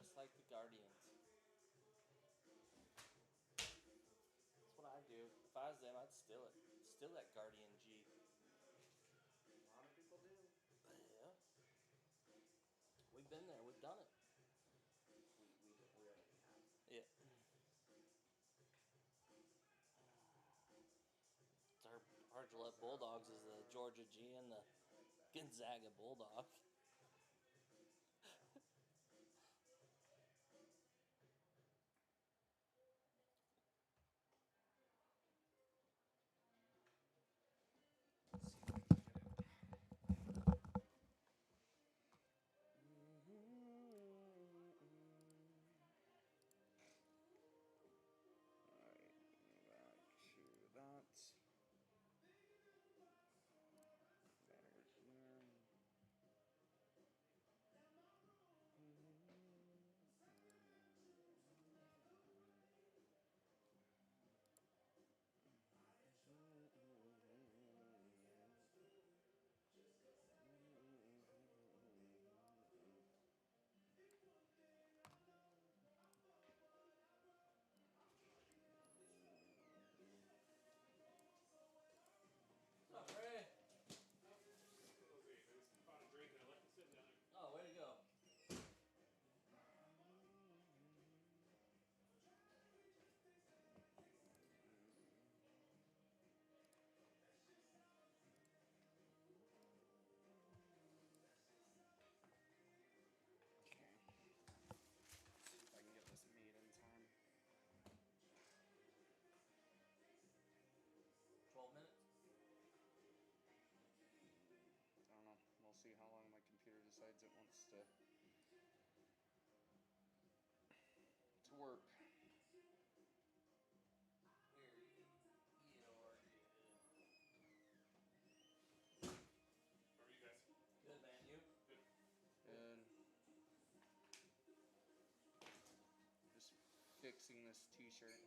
just like the Guardians. That's what I do. If I was them, I'd steal it. Steal that Guardian G. A lot of people do. Yeah. We've been there. We've done it. We already have. Yeah. It's our Gillette Bulldogs is the Georgia G and the Gonzaga Bulldog. Let's see if I can get it. Alright, back to that. Better here. What's up, Ray? Okay, I just bought a drink and I left it sitting down there. Oh, way to go. Okay. See if I can get this made in time. 12 minutes? I don't know. We'll see how long my computer decides it wants to work. How are you guys? Good, man. You? Good. And just fixing this t-shirt.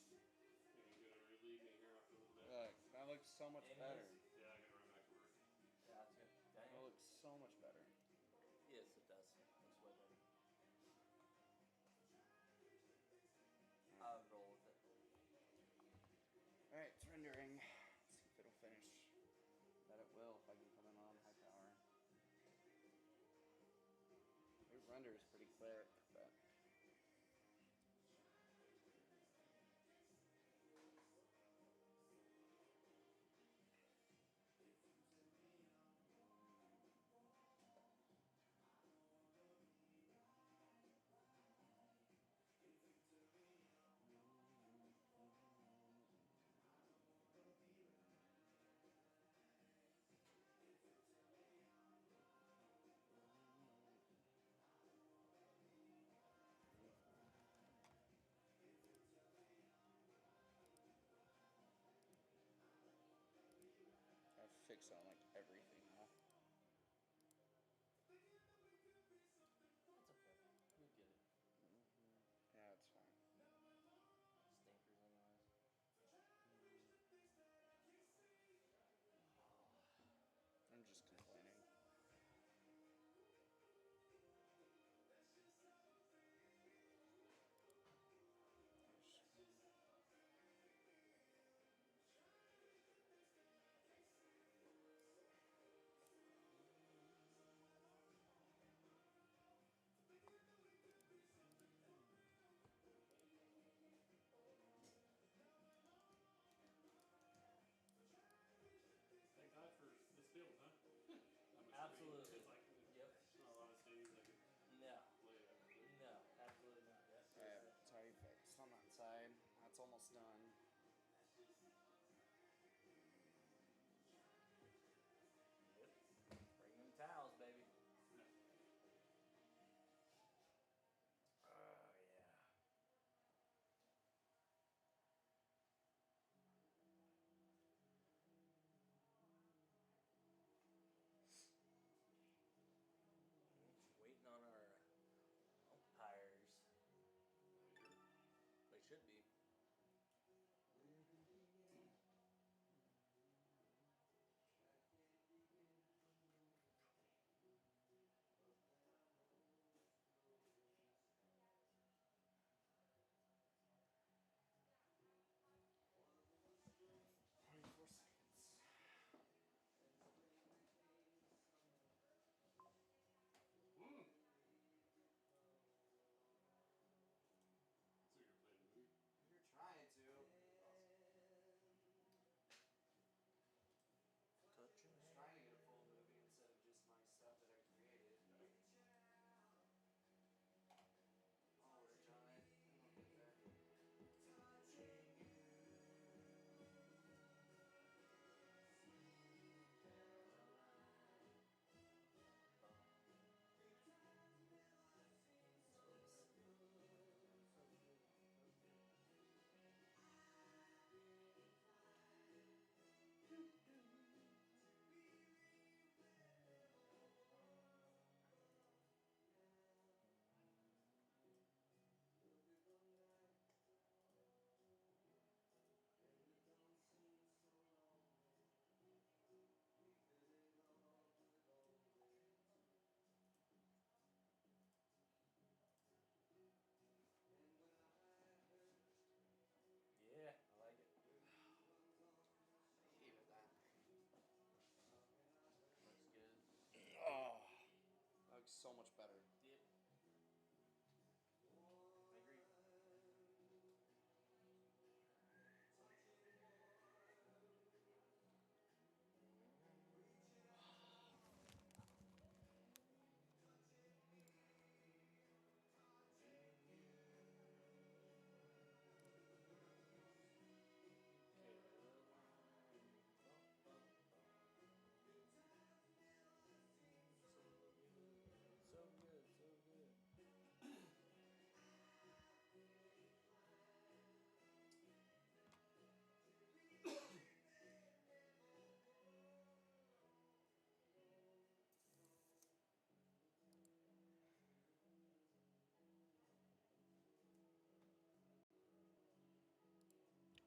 Stupid t-shirt. Maybe you're gonna relieve me here after a little bit. Look, that looks so much better. Yeah, I gotta run back to work. Gotcha. That Dang. looks so much better. Yes, it does. Looks way better. I would roll with it. Alright, it's rendering. Let's see if it'll finish. Bet it will if I can come in on high power. It renders pretty quick, but I fix on like everything now. It's okay. You'll get it. Yeah, it's fine. Stinkers anyways. I'm just complaining. so much better. Yep. I agree. So good, so good.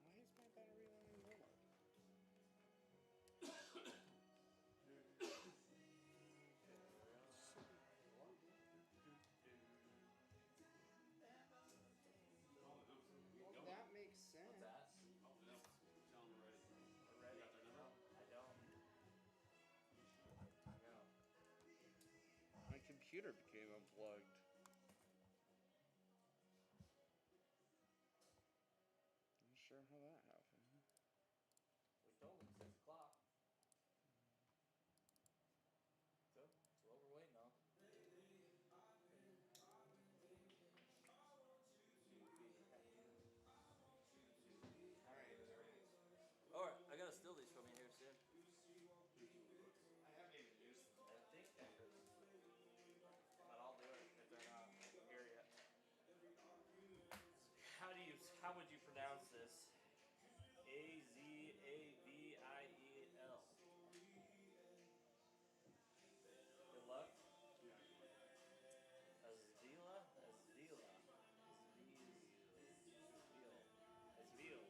Why is my battery running lower? Well, that makes sense. What's that? Call the notes. Tell them we're ready. We're ready. You got their number? I don't. I know. My computer became unplugged. Not sure how that happened. We told him 6 o'clock. So, that's what we're waiting on. Alright, I gotta steal these from you here soon. I haven't even used them. I think Texas. But I'll do it if they're not here yet. How would you pronounce this? Azavil. Good luck. Azvila? Azvila. Azvil.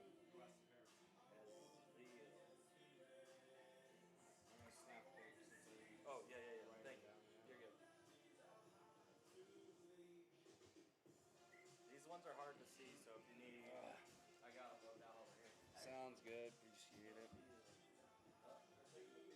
I'm gonna snap pictures since I Oh, yeah. write Thank it you. down, yeah. You're good. These ones are hard to see, so if you need, I got them down over here. Sounds good. Appreciate it. I think so.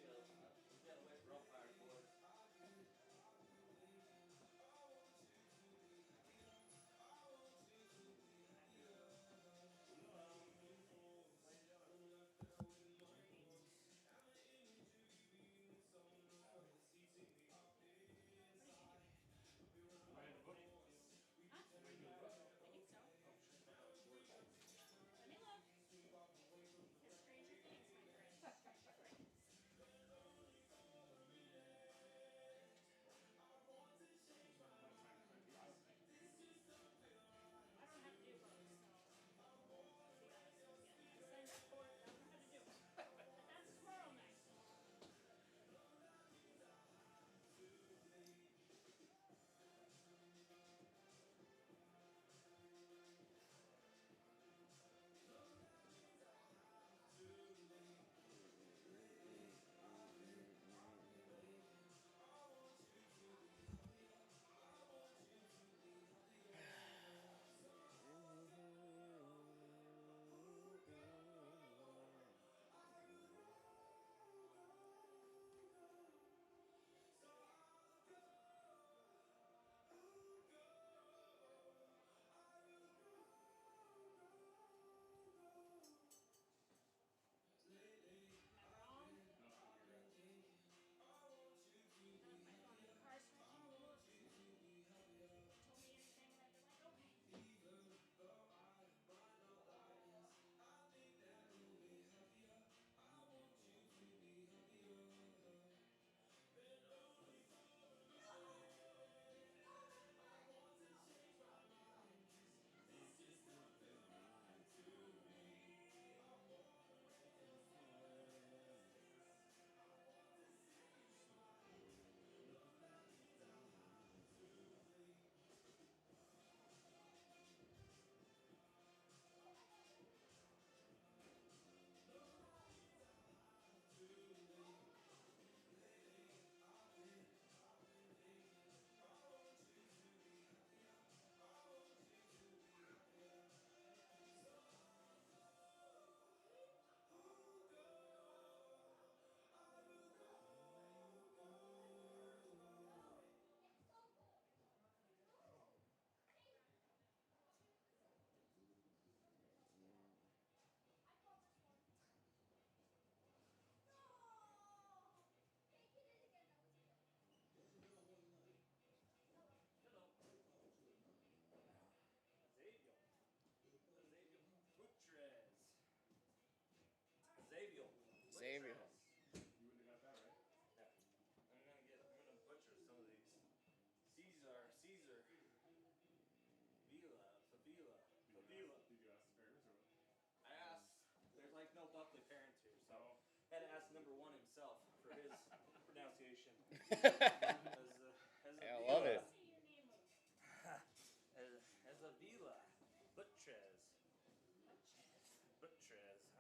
Let me look. It's crazy things. gave you him. You wouldn't have got that, right? I'm gonna butcher some of these. Caesar, Favila. Did you ask his parents or what? I asked. There's like no Buckley parents here, so No. had to ask number one himself for his pronunciation. Yeah, I love it. As a Vila, Buttrez. I'm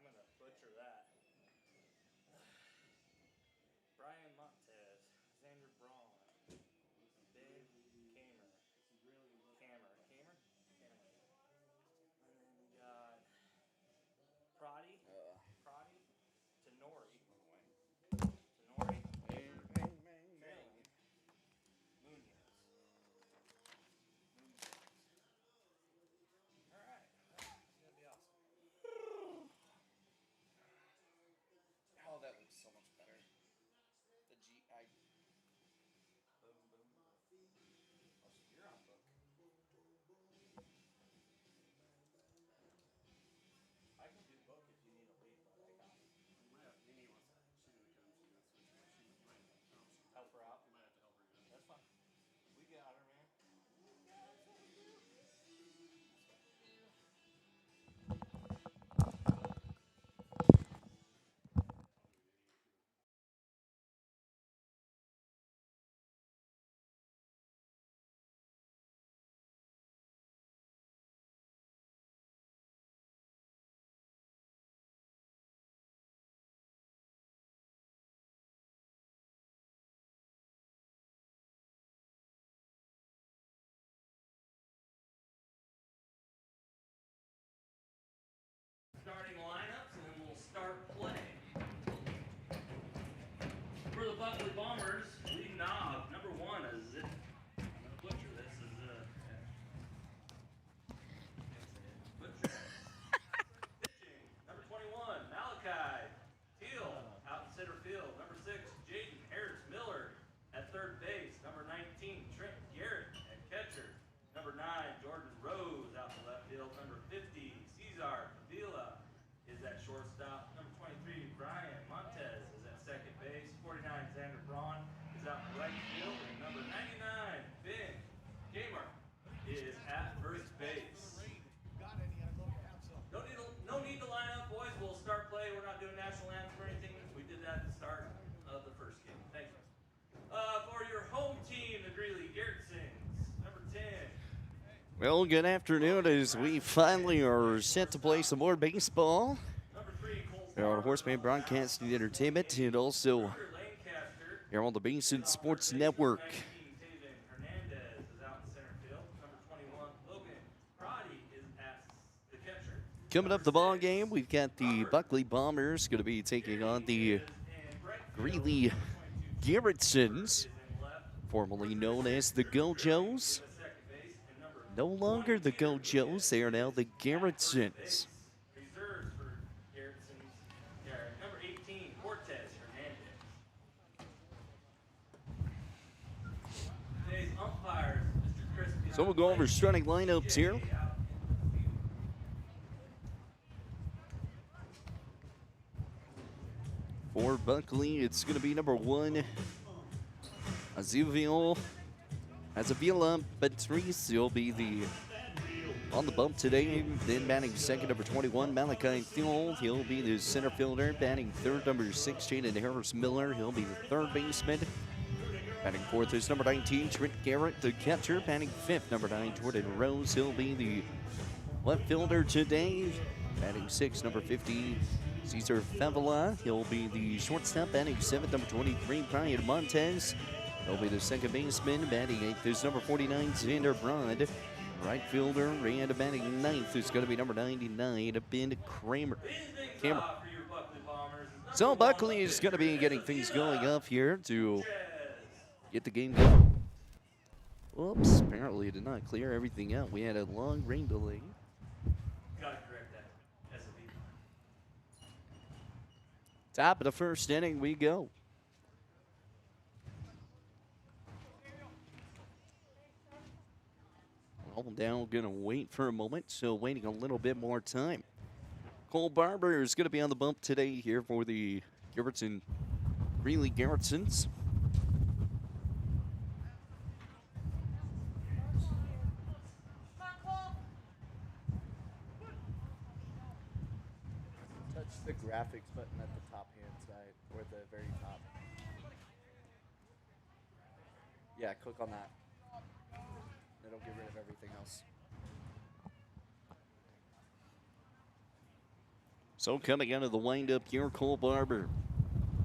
gonna butcher that. Brian Montez, Xander Braun, Ben Kamer. Camer. And then we got Prodi, Tenori, Munoz. All right, that's gonna be awesome. Oh, that looks so much better. The GI. Boom. Oh, so you're on book. I can do book if you need a lead, but I got Mimi wants to. She's gonna come. She's gonna switch. You might have to help. help her out. You might have to help her. Yeah. That's fine. We got her, man. Starting lineups, and then we'll start play. For the Buckley Bombers, leading off, number one is it. I'm gonna butcher this. Butcher. Pitching, number 21, Malachi Teal, out in center field. Number 6, Jaden Harris Miller at third base. Number 19, Trent Garrett at catcher. Number 9, Jordan Rose out to left field. Number 50, Cesar Avila is at shortstop. Number 23, Brian Montez is at second base. 49, Xander Braun is out in right field. And number 99, Ben Kamer is at first base. No need to line up, boys. We'll start play. We're not doing national anthem or anything. We did that at the start of the first game. Thank you. For your home team, the Greeley Garrettsons, number 10. Well, good afternoon as we finally are set to play some more baseball. Number 3, Cole Here on Horseman Broadcasting Entertainment and also Lancaster. here on the Basin Sports Network. 19, Taven Hernandez is out in center field. Number 21, Logan Prodi is at the catcher. Coming up the ball game, we've got the Buckley Bombers going to be taking on the Greeley Garrettsons, formerly known as the Go-Joes. No longer the Go-Joes, they are now the Garrettsons. Reserves for Garrettsons. Number 18, Cortez Hernandez. Today's umpires, Mr. Chris. So we'll go over starting lineups here. For Buckley, it's going to be number 1, Azuvila Patrice. He'll be on the bump today. Then batting second, number 21, Malachi Thiel. He'll be the center fielder. Batting third, number 16, and Harris Miller. He'll be the third baseman. Batting fourth is number 19, Trent Garrett, the catcher. Batting fifth, number 9, Jordan Rose. He'll be the left fielder today. Batting sixth, number 50, Cesar Favila. He'll be the shortstop. Batting seventh, number 23, Brian Montez. He'll be the second baseman. Batting eighth is number 49, Xander Braun. Right fielder and batting ninth is going to be number 99, Ben Kramer. So Buckley is going to be getting things going up here to get the game going. Whoops, apparently it did not clear everything out. We had a long rain delay. Gotta correct that. Top of the first inning we go. All down, gonna wait for a moment, so waiting a little bit more time. Cole Barber is gonna be on the bump today here for the Garrettson, Greeley Garrettsons. Touch the graphics button at the top hand side, or the very top. Yeah, click on that. It'll get rid of everything else. So coming out of the windup here, Cole Barber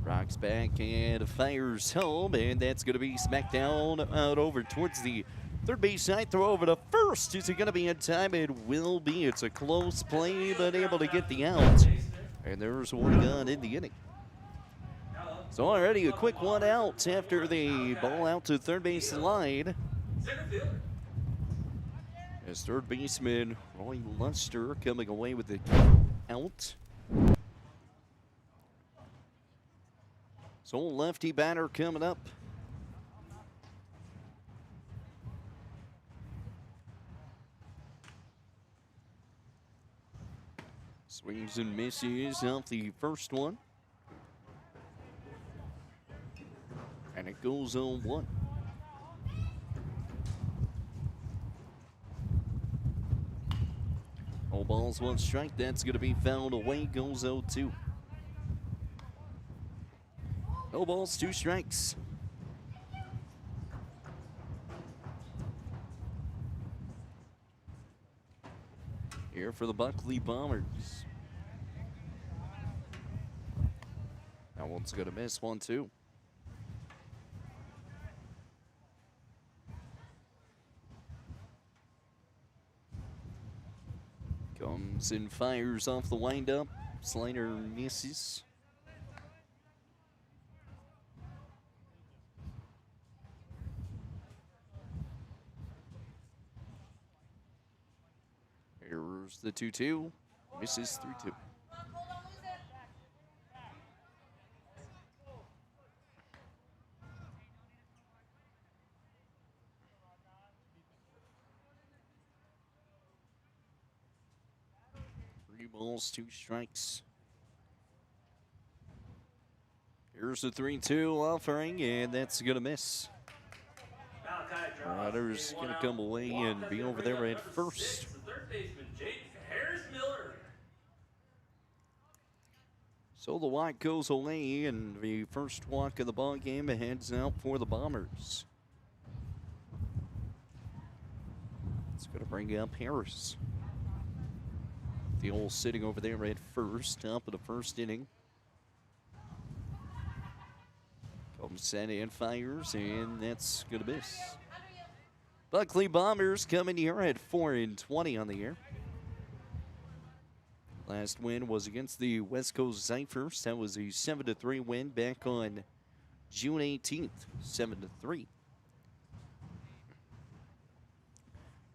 rocks back and fires home, and that's going to be smacked down out over towards the third base side. Throw over to first. Is it going to be in time? It will be. It's a close play, but able to get the out. And there's one gone in the inning. So already a quick one out after the ball out to third base line. As third baseman Roy Luster coming away with the out. So lefty batter coming up. Swings and misses off the first one. And it goes 0-1. All balls, one strike. That's going to be fouled away. Goes 0-2. No balls, two strikes. Here for the Buckley Bombers. That one's going to miss 1-2. Comes and fires off the windup. Slider misses. Here's the 2-2. Misses 3-2. Three balls, two strikes. Here's the 3-2 offering, and that's going to miss. Riders going to come away and be over there at first. So the walk goes away, and the first walk of the ball game heads out for the Bombers. It's going to bring up Harris. The old sitting over there at first, top of the first inning. Comes set and fires, and that's going to miss. Buckley Bombers coming here at 4-20 on the year. Last win was against the West Coast Zephyrs. That was a 7-3 win back on June 18th, 7-3.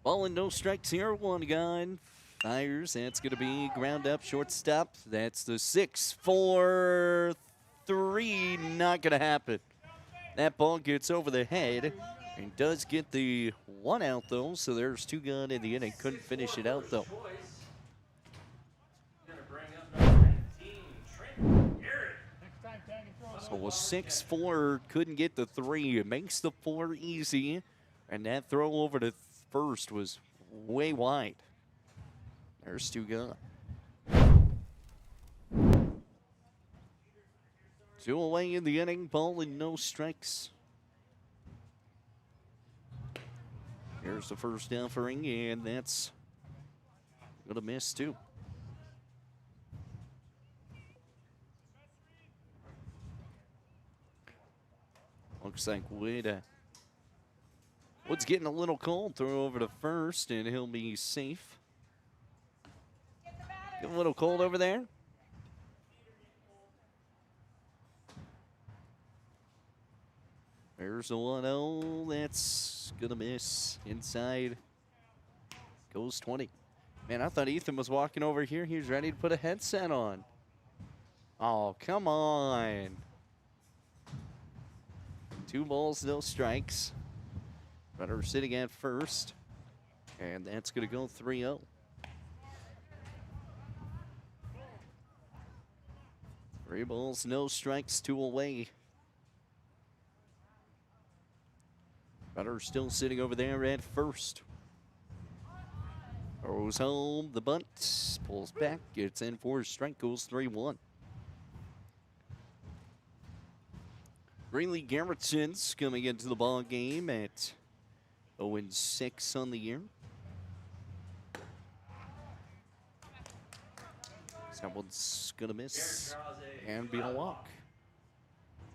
Ball and no strikes here, one gone. Fires, that's going to be ground up, shortstop. That's the 6-4-3, not going to happen. That ball gets over the head and does get the one out, though, so there's two gone in the inning. Couldn't finish it out, though. So a 6-4, couldn't get the 3. It makes the 4 easy, and that throw over to first was way wide. There's two gone. 2 away in the inning, ball and no strikes. Here's the first offering, and that's going to miss too. Looks like Wood's getting a little cold. Throw over to first, and he'll be safe. Getting a little cold over there. There's a 1-0. That's going to miss. Inside goes 20. Man, I thought Ethan was walking over here. He was ready to put a headset on. Oh, come on. 2 balls, no strikes. Runner sitting at first. And that's going to go 3-0. 3 balls, no strikes, 2 away. Runner still sitting over there at first. Throws home, the bunt, pulls back, gets in for a strike, goes 3-1. Greeley Garrettson's coming into the ball game at 0-6 on the year. That one's gonna miss and be a walk.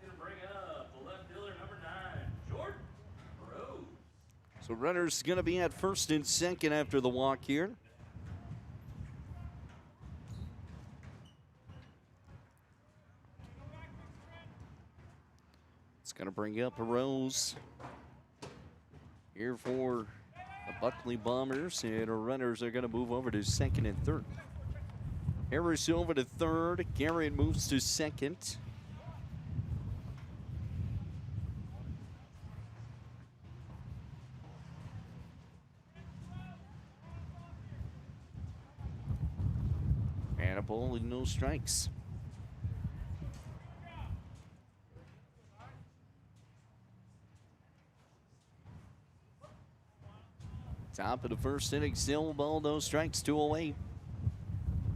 He's gonna bring up the left fielder, number 9, Jordan Rose. So runner's gonna be at first and second after the walk here. It's gonna bring up a Rose here for the Buckley Bombers, and our runners are gonna move over to second and third. Harris over to third. Garrett moves to second. And a ball and no strikes. Top of the first inning, still ball, no strikes, 2 away.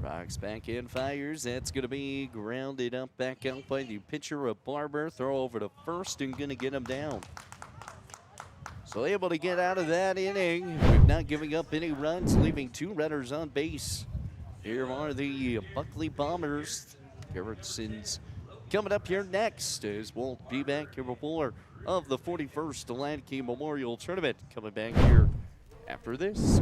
Rocks back in, fires. That's going to be grounded up back out by the pitcher of Barber. Throw over to first and going to get him down. So able to get out of that inning, not giving up any runs, leaving 2 runners on base. Here are the Buckley Bombers. Garrettson's coming up here next as we'll be back here before of the 41st Hladky Memorial Tournament. Coming back here after this.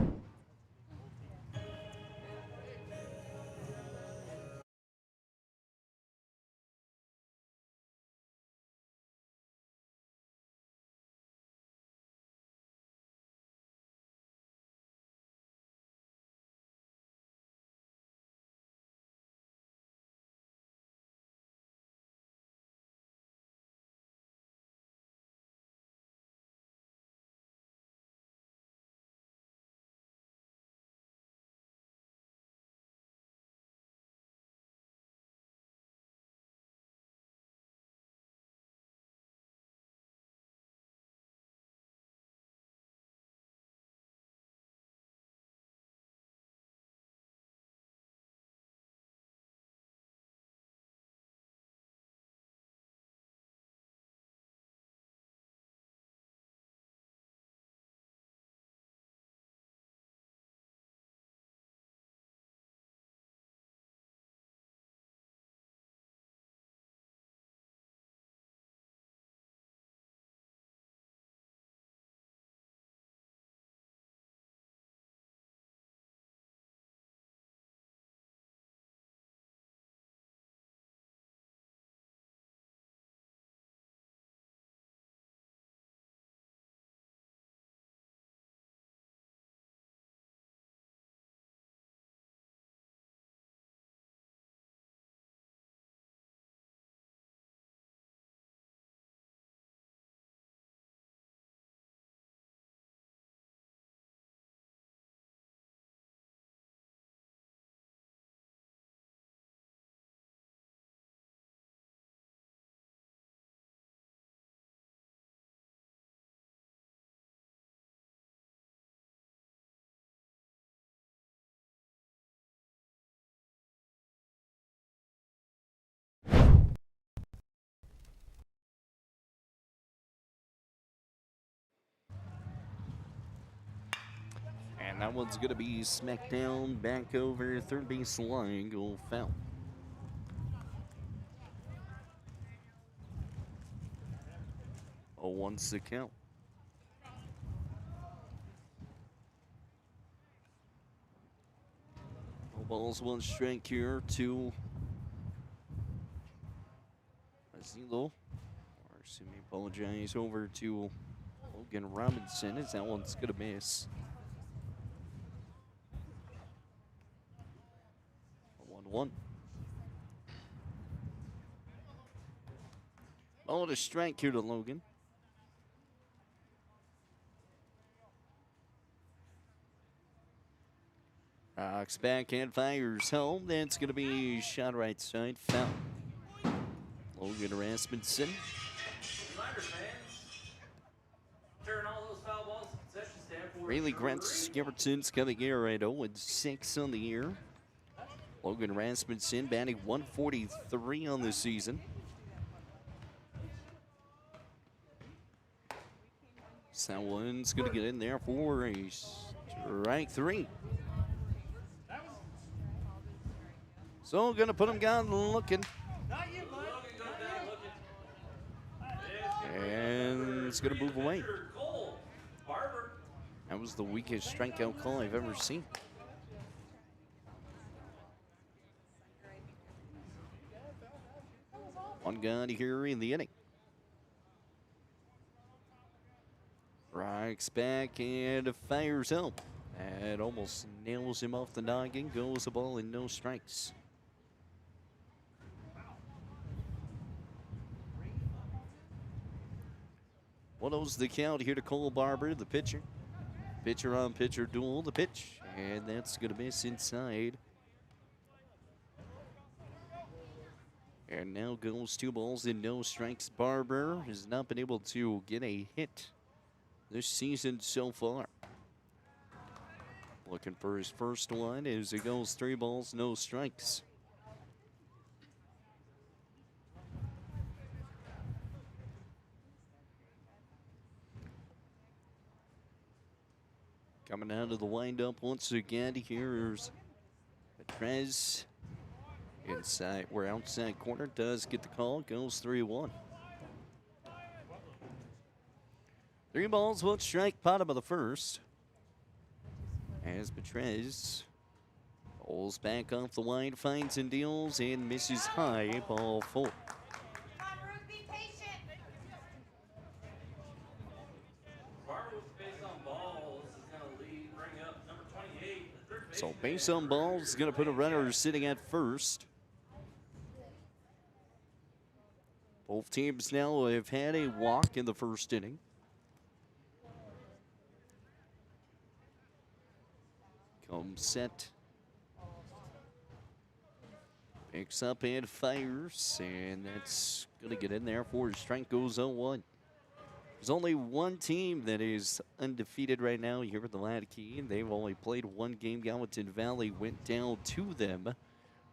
And that one's going to be smacked down back over third base line. Go foul. Oh, one's the count. No balls, 1 strike here to Azilo. Or excuse me, apologize, over to Logan Robinson as that one's going to miss. 1-1. Ball to strike here to Logan. Rocks back and fires home. That's going to be shot right side, foul. Logan Rasmussen. Reminder, fans, turn all those foul balls to concession stand for Rayleigh Drury. Grant's Skipperton's coming in at 0-6 on the year. Logan Rasmussen batting 143 on the season. Someone's going to get in there for a strike 3. So going to put him down looking. And it's going to move away. That was the weakest strikeout call I've ever seen. One gun here in the inning. Strikes back and fires home. And almost nails him off the noggin. Goes the ball and no strikes. What was the count here to Cole Barber, the pitcher? Pitcher on pitcher duel, the pitch. And that's going to miss inside. And now goes 2 balls and no strikes. Barber has not been able to get a hit this season so far. Looking for his first one as it goes 3 balls, no strikes. Coming out of the windup once again, here's Petrez. Inside, we're outside corner, does get the call, goes 3-1. 3 balls, 1 strike, bottom of the first. As Petrez pulls back off the line, finds and deals, and misses high, ball 4. So base on balls is going to put a runner sitting at first. Both teams now have had a walk in the first inning. Comes set. Picks up and fires, and that's going to get in there for his strike, goes 0-1. There's only one team that is undefeated right now here at the Hladky, and they've only played 1 game. Gallatin Valley went down to them.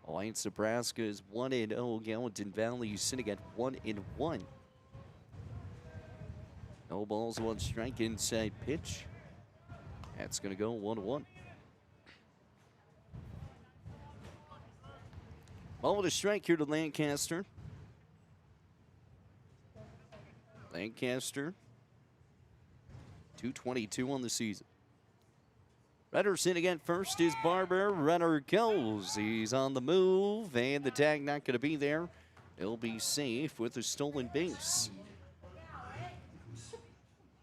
Alliance Nebraska is 1-0. Gallatin Valley is sitting at 1-1. No balls, 1 strike, inside pitch. That's going to go 1-1. Ball with a strike here to Lancaster. Lancaster, 222 on the season. Runner sitting at first is Barber. Runner goes. He's on the move, and the tag not going to be there. He'll be safe with a stolen base.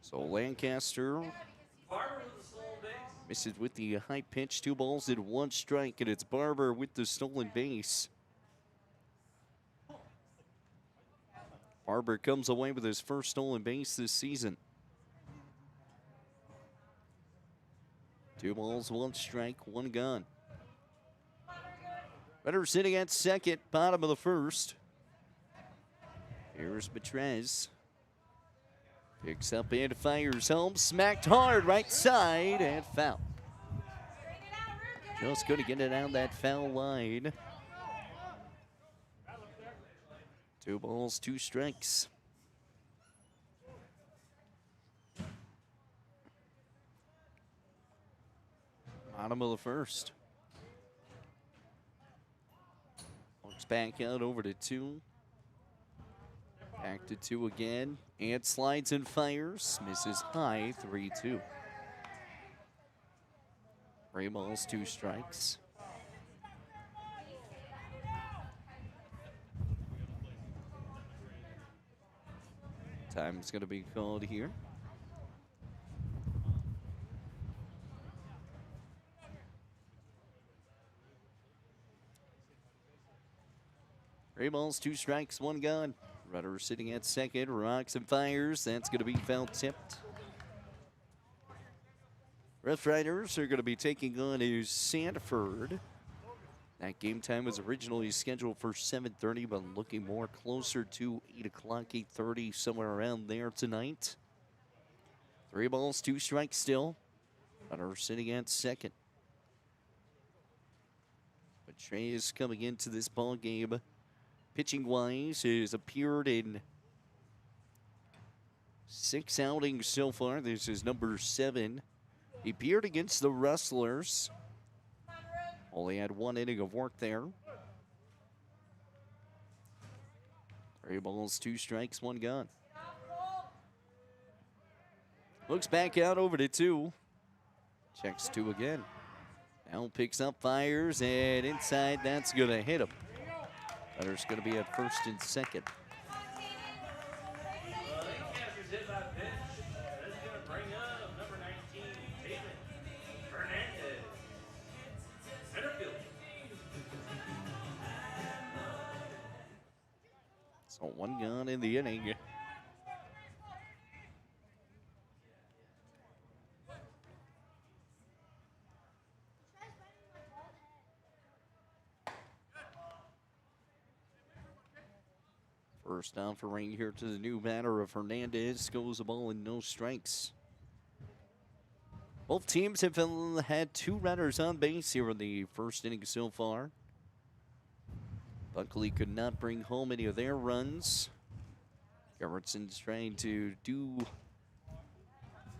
So Lancaster misses with the high pitch. 2 balls and 1 strike, and it's Barber with the stolen base. Barber comes away with his first stolen base this season. 2 balls, 1 strike, 1 gone. Runner sitting at second, bottom of the first. Here's Petrez. Picks up and fires home. Smacked hard right side and foul. Just going to get it out that foul line. 2 balls, 2 strikes. Bottom of the first. Looks back out over to 2. Back to 2 again. And slides and fires. Misses high, 3-2. 3 balls, 2 strikes. Time's going to be called here. Three balls, 2 strikes, 1 gone. Runner sitting at second, rocks and fires. That's going to be foul tipped. Rough Riders are going to be taking on a Sanford. That game time was originally scheduled for 7:30, but looking more closer to 8 o'clock, 8:30, somewhere around there tonight. 3 balls, 2 strikes still. Runner sitting at second. But Trey is coming into this ball game pitching-wise, has appeared in 6 outings so far. This is number 7. He appeared against the Rustlers. Only had 1 inning of work there. 3 balls, 2 strikes, 1 gone. Looks back out over to 2. Checks 2 again. Now picks up, fires, and inside, that's going to hit him. Runner's going to be at first and second. Catcher's hit by pitch. That's going to bring up number 19, David Fernandez. Center field. So 1 gone in the inning. First offering here to the new batter of Hernandez. Goes the ball and no strikes. Both teams have had 2 runners on base here in the first inning so far. Buckley could not bring home any of their runs. Gerritson's trying to do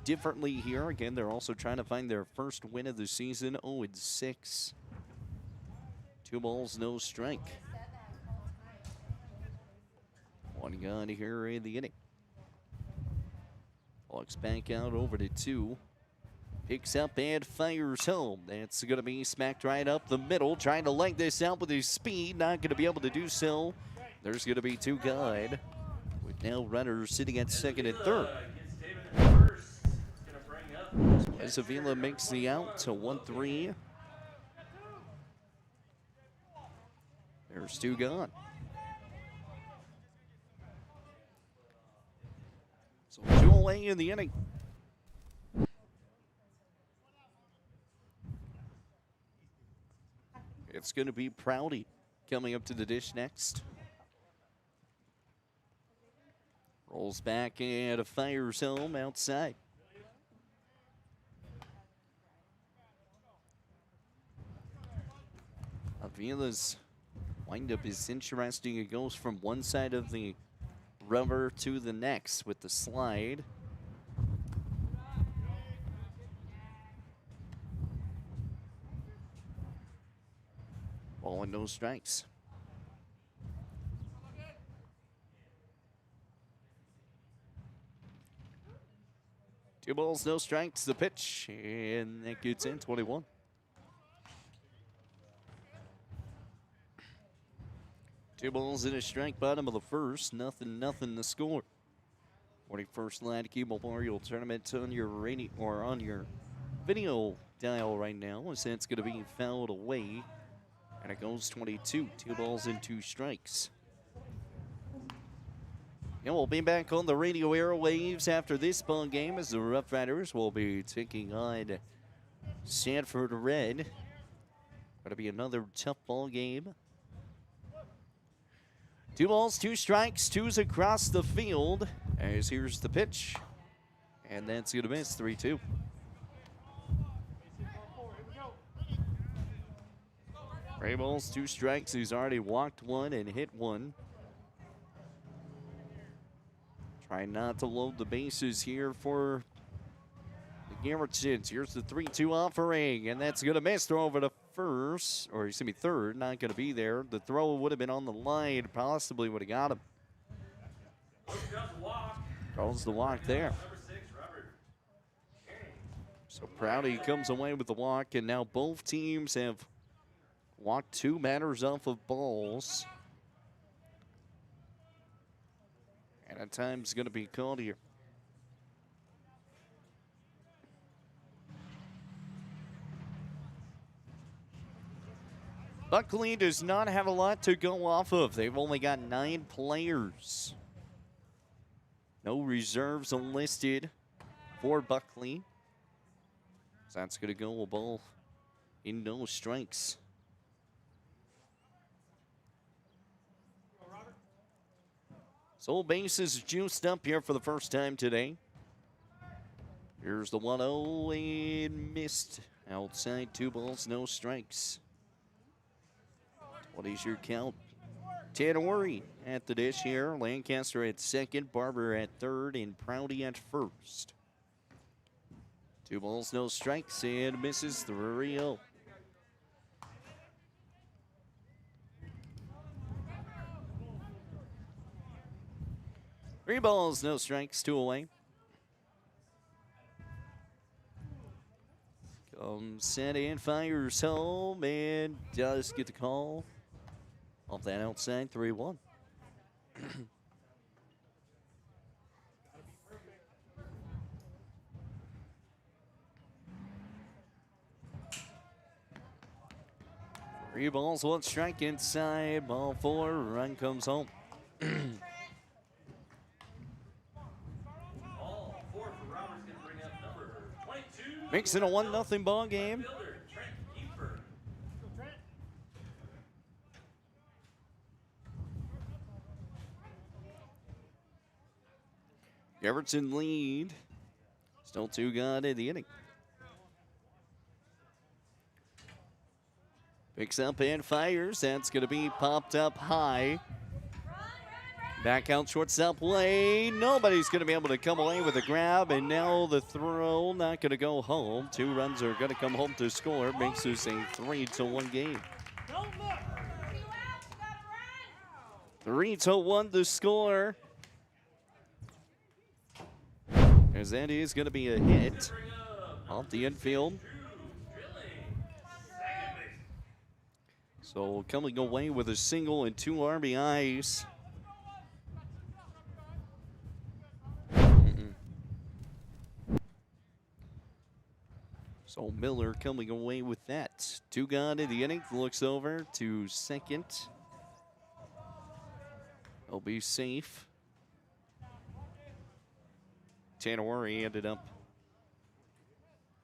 differently here. Again, they're also trying to find their first win of the season. 0-6. 2 balls, no strike. 1 gone here in the inning. Looks back out over to 2. Picks up and fires home. That's going to be smacked right up the middle. Trying to leg this out with his speed. Not going to be able to do so. There's going to be 2 gone. With now runners sitting at second and third. So Avila makes the out to 1-3. There's 2 gone. So 2 away in the inning. It's going to be Prouty coming up to the dish next. Rolls back and fires home outside. Avila's windup is interesting. It goes from one side of the rubber to the next with the slide. Ball and no strikes. Two balls, no strikes. The pitch, and that gets in 21. Two balls and a strike, bottom of the first. Nothing the score. 41st Hladky Memorial Tournament on your radio or on your video dial right now. As that's going to be fouled away, and it goes 22. 2 balls and 2 strikes. And we'll be back on the radio airwaves after this ball game as the Rough Riders will be taking on Sanford Red. Going to be another tough ball game. 2 balls, 2 strikes, 2's across the field. As here's the pitch, and that's going to miss 3-2. Three balls, 2 strikes. He's already walked 1 and hit 1. Trying not to load the bases here for the Garrettsons. Here's the 3-2 offering, and that's going to miss. Throw over to first, or excuse me, third. Not going to be there. The throw would have been on the line. Possibly would have got him. Calls the walk there. So Prouty comes away with the walk, and now both teams have walked 2 batters off of balls. And a time's going to be called here. Buckley does not have a lot to go off of. They've only got 9 players. No reserves listed for Buckley. So that's going to go a ball in no strikes. So bases juiced up here for the first time today. Here's the 1-0 and missed. Outside, 2 balls, no strikes. What is your count? Tannery at the dish here. Lancaster at second, Barber at third, and Prouty at first. 2 balls, no strikes, and misses 3-0. Three balls, no strikes, 2 away. Comes set and fires home and does get the call off that outside 3-1. Three balls, 1 strike inside. Ball 4, run comes home. Ball 4 for Roberts, going to bring up number 22. Makes it a 1-0 ball game. Fielder, Trent Kiefer. Everton lead. Still 2 gone in the inning. Picks up and fires. That's going to be popped up high. Back out shortstop way. Nobody's going to be able to come away with a grab. And now the throw not going to go home. 2 runs are going to come home to score. Makes this a 3-1 game. 3-1 to score. As that is going to be a hit off the infield. So coming away with a single and 2 RBIs. So Miller coming away with that. 2 gone in the inning. Looks over to second. He'll be safe. Tannery ended up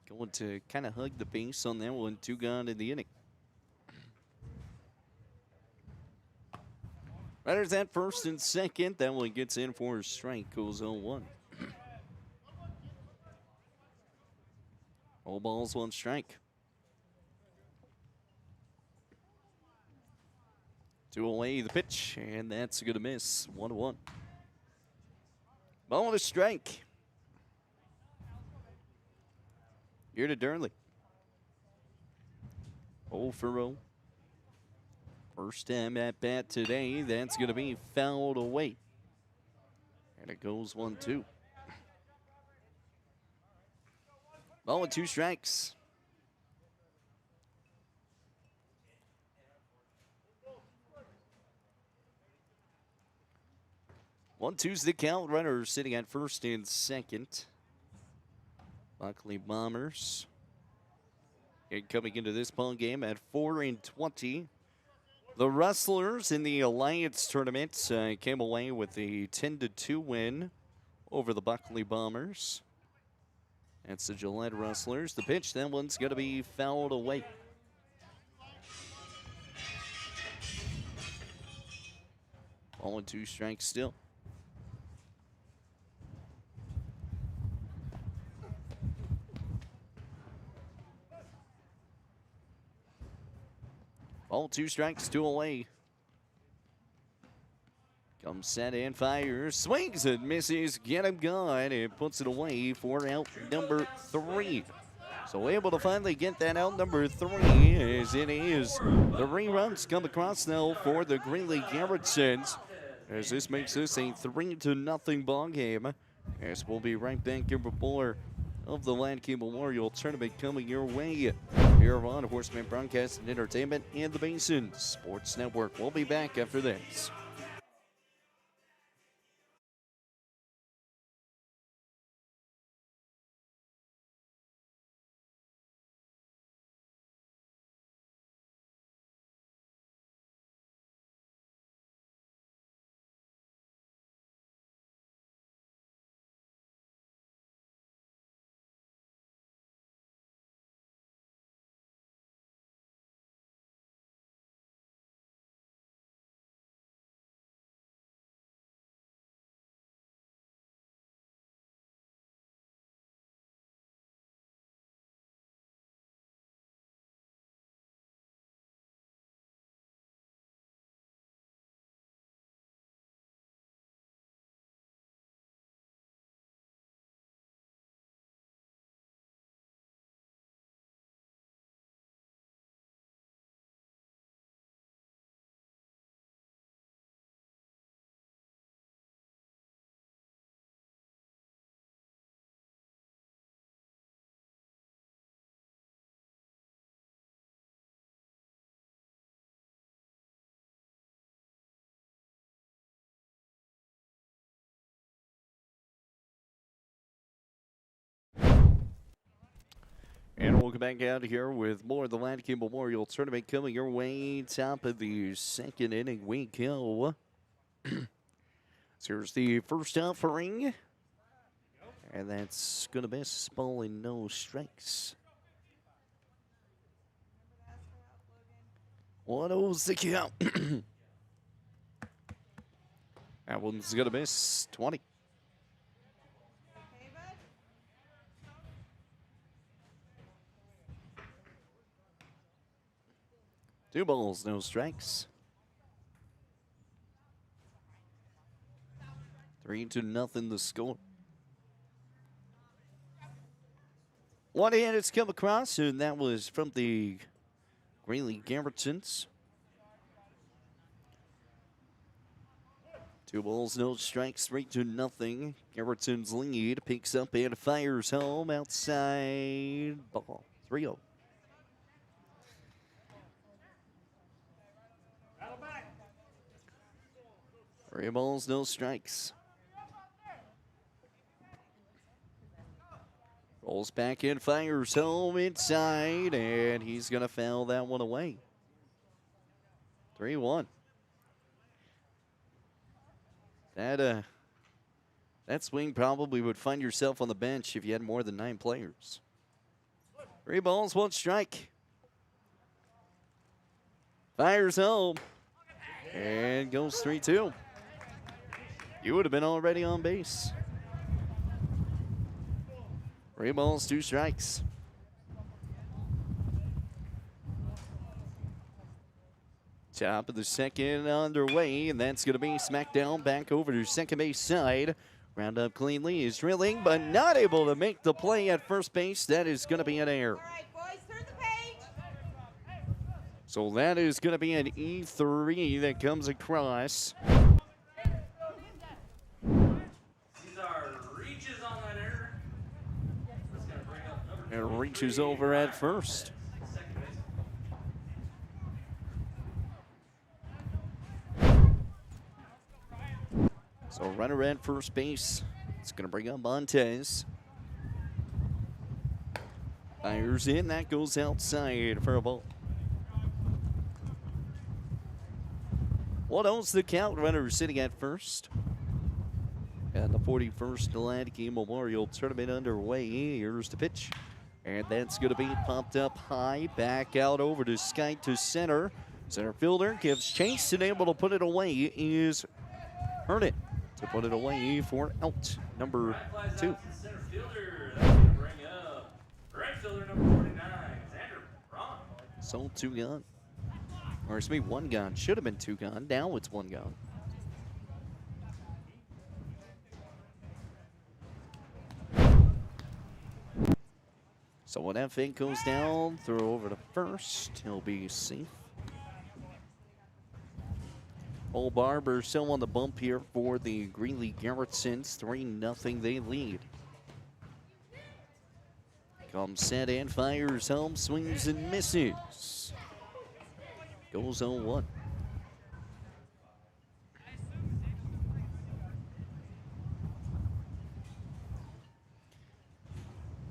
going to kind of hug the base on that one. 2 gone in the inning. Runners at first and second. That one gets in for a strike. Goes 0-1. All balls, 1 strike. 2 away the pitch, and that's going to miss. 1-1. Ball and a strike. Here to Durnley. 0 for 0. First time at bat today. That's going to be fouled away. And it goes 1-2. Ball and 2 strikes. One, two's the count. Runner sitting at first and second. Buckley Bombers. And coming into this ball game at 4-20. The Rustlers in the Alliance tournament came away with a 10-2 win over the Buckley Bombers. That's the Gillette Rustlers. The pitch, that one's going to be fouled away. Ball and 2 strikes still. Ball 2 strikes, 2 away. Comes set and fires, swings and misses, get him gone, and puts it away for out number 3. So able to finally get that out number 3 as it is. The reruns come across now for the Greeley Garrettsons as this makes this a 3-0 ball game. As we'll be right back here before of the Hladky Memorial Tournament coming your way here on Horseman Broadcast and Entertainment and the Basin Sports Network. We'll be back after this. And we'll come back out here with more of the Hladky Memorial Tournament coming your way. Top of the second inning we go. So here's the first offering. And that's going to miss, ball and no strikes. 1-0's the count. That one's going to miss, 20. Two balls, no strikes. 3-0 the score. One hit it's come across, and that was from the Greeley Garrettsons. 2 balls, no strikes, 3-0. Garrettsons lead, picks up and fires home outside ball. 3-0. Three balls, no strikes. Rolls back in, fires home inside, and he's going to foul that one away. 3-1. That swing probably would find yourself on the bench if you had more than 9 players. 3 balls, 1 strike. Fires home and goes 3-2. You would have been already on base. 3 balls, 2 strikes. Top of the second underway, and that's going to be smacked down back over to second base side. Round up cleanly is drilling, but not able to make the play at first base. That is going to be an error. All right, boys, turn the page. So that is going to be an E3 that comes across. Reaches on that error. That's going to bring up number And reaches over at first. second base. So runner at first base. It's going to bring up Montez. Fires in. That goes outside for a ball. 1-0's the count. Runner sitting at first. And the 41st Hladky Memorial Tournament underway. Here's the pitch. And that's going to be popped up high. Back out over to Sky to center. Center fielder gives chase and able to put it away is Hernan to put it away for out number 2. Center fielder. That's going to bring up right fielder number 49, Xander Braun. So 2 gone. Or it's me 1 gone. Should have been 2 gone. Now it's 1 gone. So when that fake goes down, throw over to first. He'll be safe. Old Barber still on the bump here for the Greeley Garrettsons. 3-0 they lead. Comes set and fires home, swings and misses. Goes 0-1.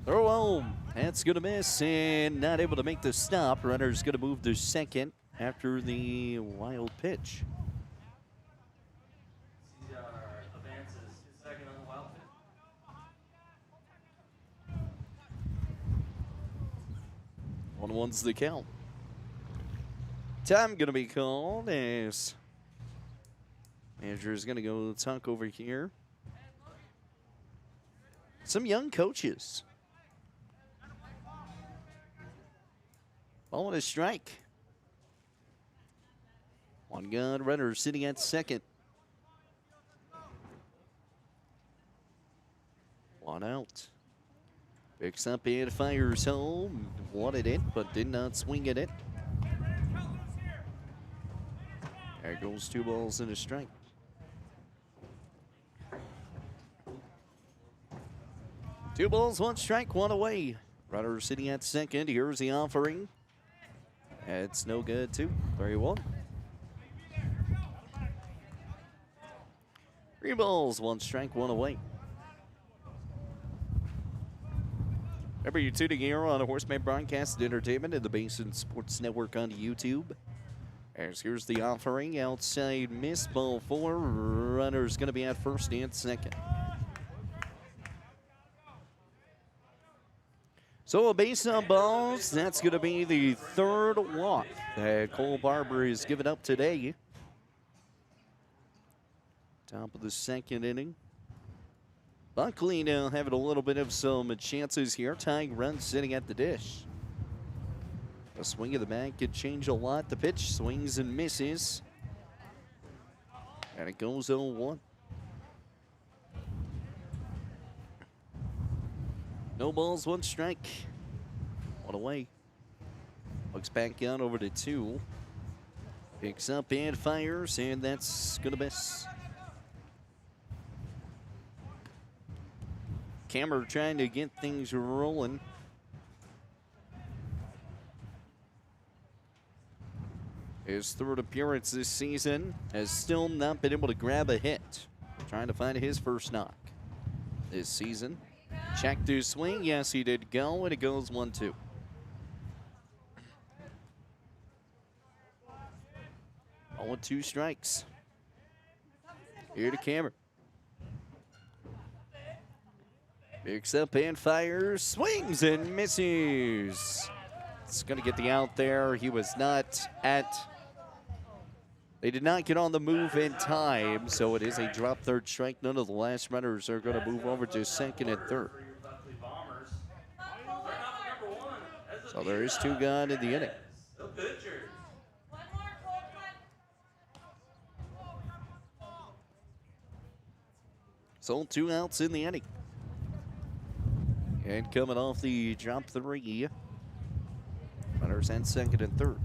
Throw home. That's going to miss and not able to make the stop. Runner's going to move to second after the wild pitch. Advances to second on the wild pitch. 1-1's the count. Time going to be called as manager is going to go talk over here. Some young coaches. Ball and a strike. 1 gun, runner sitting at second. 1 out. Picks up and fires home. Wanted it, but did not swing at it. There goes 2 balls and a strike. Two balls, 1 strike, 1 away. Runner sitting at second. Here's the offering. It's no good, too. 3-1. 3 balls, 1 strike, 1 away. Remember, you're tuning here on a Horseman Broadcast Entertainment and the Basin Sports Network on YouTube. As here's the offering. Outside miss, ball 4. Runner's going to be at first and second. So a base on balls. That's going to be the third walk that Cole Barber has given up today. Top of the second inning. Buckley now having a little bit of some chances here. Tying runs sitting at the dish. A swing of the bat could change a lot. The pitch swings and misses. And it goes 0-1. No balls, 1 strike. 1 away. Looks back out over to 2. Picks up and fires, and that's going to miss. Cammer trying to get things rolling. His third appearance this season has still not been able to grab a hit. Trying to find his first knock this season. Check to swing. Yes, he did go, and it goes 1-2. Oh, 2 strikes. Here to Cammer. Picks up and fires, swings and misses. It's going to get the out there. He was not at. They did not get on the move in time, so it is a drop third strike. None of the last runners are going to move over to second and third. So there is 2 gone in the inning. So 2 outs in the inning. And coming off the drop 3, runners at second and third.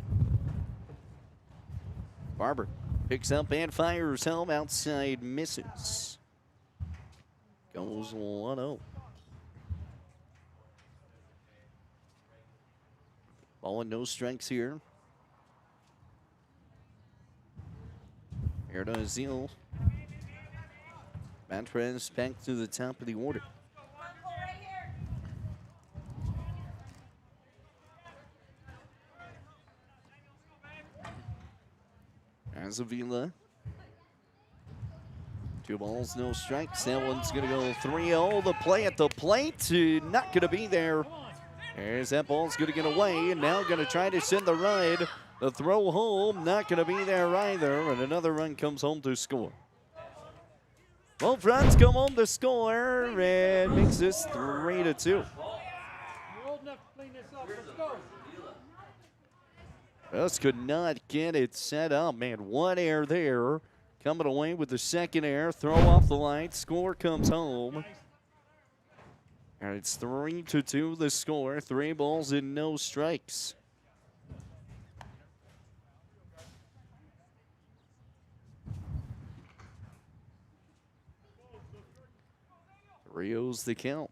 Barber picks up and fires home. Outside misses. Goes 1-0. Ball and no strikes here. Here to Zeal. Montrez back to the top of the order. Avila. 2 balls, no strikes. That one's going to go 3-0. The play at the plate, not going to be there. As that ball's going to get away, and now going to try to send the ride. The throw home, not going to be there either, and another run comes home to score. Both runs come home to score, and makes this 3-2. You're old enough to clean this up. Let's go. Just could not get it set up, man. 1 error there. Coming away with the second error. Throw off the line. Score comes home. And it's 3-2 the score. 3 balls and no strikes. Rio's the count.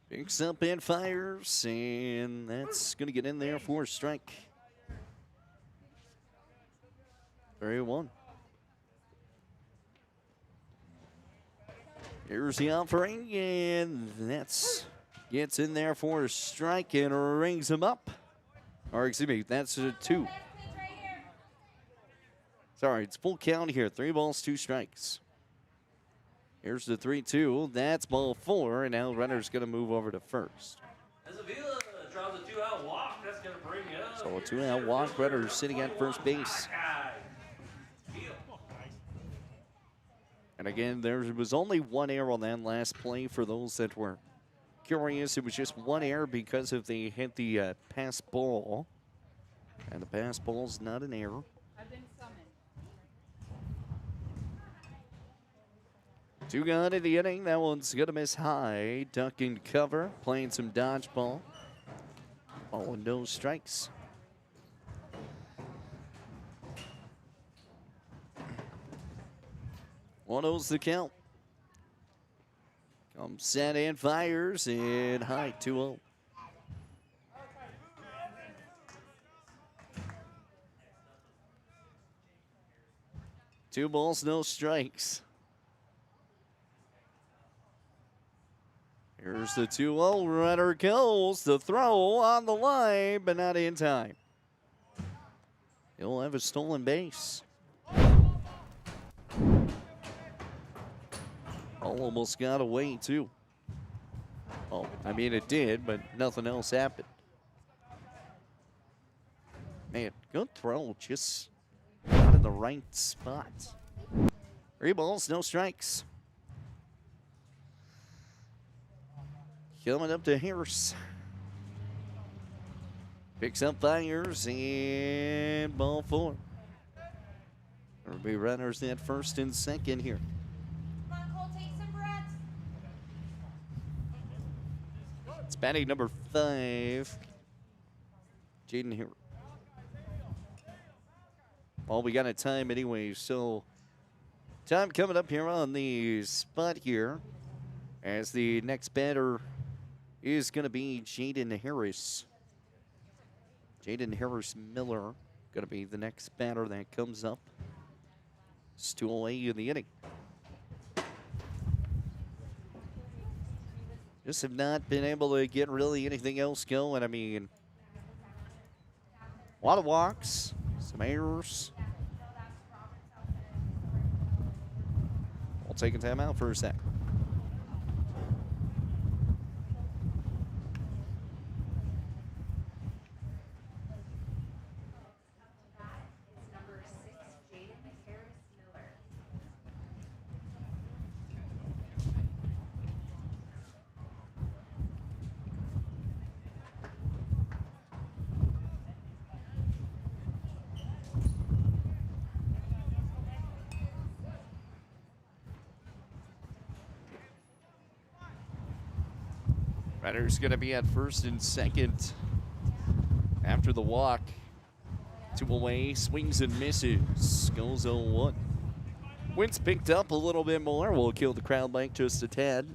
Picks up and fires, and that's going to get in there for a strike. 3-1. Here's the offering, and that's gets in there for a strike and rings him up. Or excuse me, that's a 2. Sorry, it's full count here. 3 balls, 2 strikes. Here's the 3-2. That's ball 4, and now runner's going to move over to first. Avila draws a 2-out walk. That's going to bring you up. So a 2-out walk. Runner sitting at first base. And again, there was only 1 error on that last play for those that were curious. It was just 1 error because of they hit the pass ball. And the pass ball's not an error. I've been summoned. 2 gone in the inning. That one's going to miss high. Duck and cover. Playing some dodgeball. Oh, and no strikes. One O's the count. Comes set and fires and high 2-0. Two balls, no strikes. Here's the 2-0. Runner goes. The throw on the line, but not in time. He'll have a stolen base. Almost got away, too. Oh, I mean, it did, but nothing else happened. Man, good throw. Just not in the right spot. 3 balls, no strikes. Coming up to Harris. Picks up Fires and ball 4. There'll be runners at first and second here. Come on, Cole, take some breaths. It's batting number 5, Jaden here. Well, we got a time anyway, so time coming up here on the spot here as the next batter is going to be Jaden Harris. Jaden Harris Miller going to be the next batter that comes up. It's 2 away in the inning. Just have not been able to get really anything else going. I mean, a lot of walks, some errors. We'll take a time out for a sec. Number 6, Jaden Harris Miller. Runner's going to be at first and second after the walk. 2 away, swings and misses. Goes 0-1. Wind's picked up a little bit more. Will kill the crowd mic just a tad.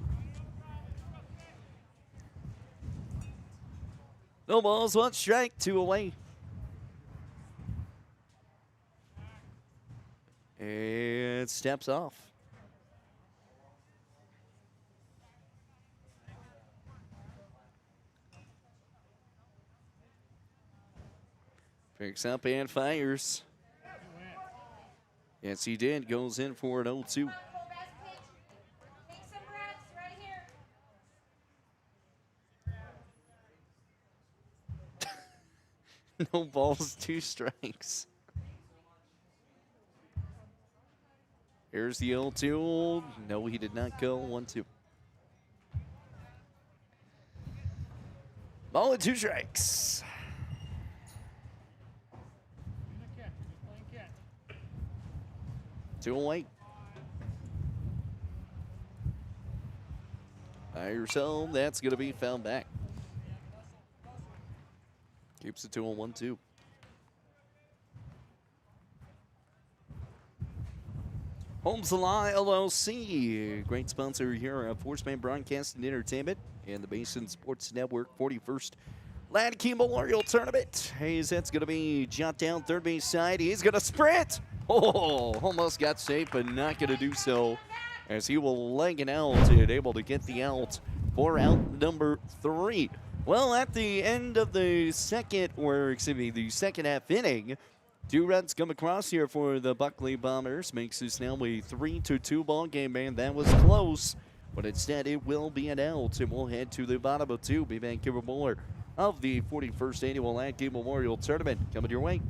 No balls, 1 strike, 2 away. And steps off. Picks up and fires. Yes, he did. Goes in for an 0-2. Come on, Cole, best pitch. Take some breaths right here. No balls, 2 strikes. Here's the 0-2. No, he did not go. 1-2. Ball and 2 strikes. Two away. Fires home. That's going to be found back. Keeps it 2-1-2. Homes Law LLC, great sponsor here of Forceman Broadcast and Entertainment and the Basin Sports Network 41st Hladky Memorial Tournament. Hayes, that's going to be jot down third base side. He's going to sprint. Oh, almost got safe, but not going to do so as he will leg it out and able to get the out for out number 3. Well, at the end of the second half inning, 2 runs come across here for the Buckley Bombers. Makes this now a 3-2 ball game, man. That was close, but instead it will be an out, and we'll head to the bottom of 2. Be back here with more of the 41st Annual Hladky Memorial Tournament coming your way.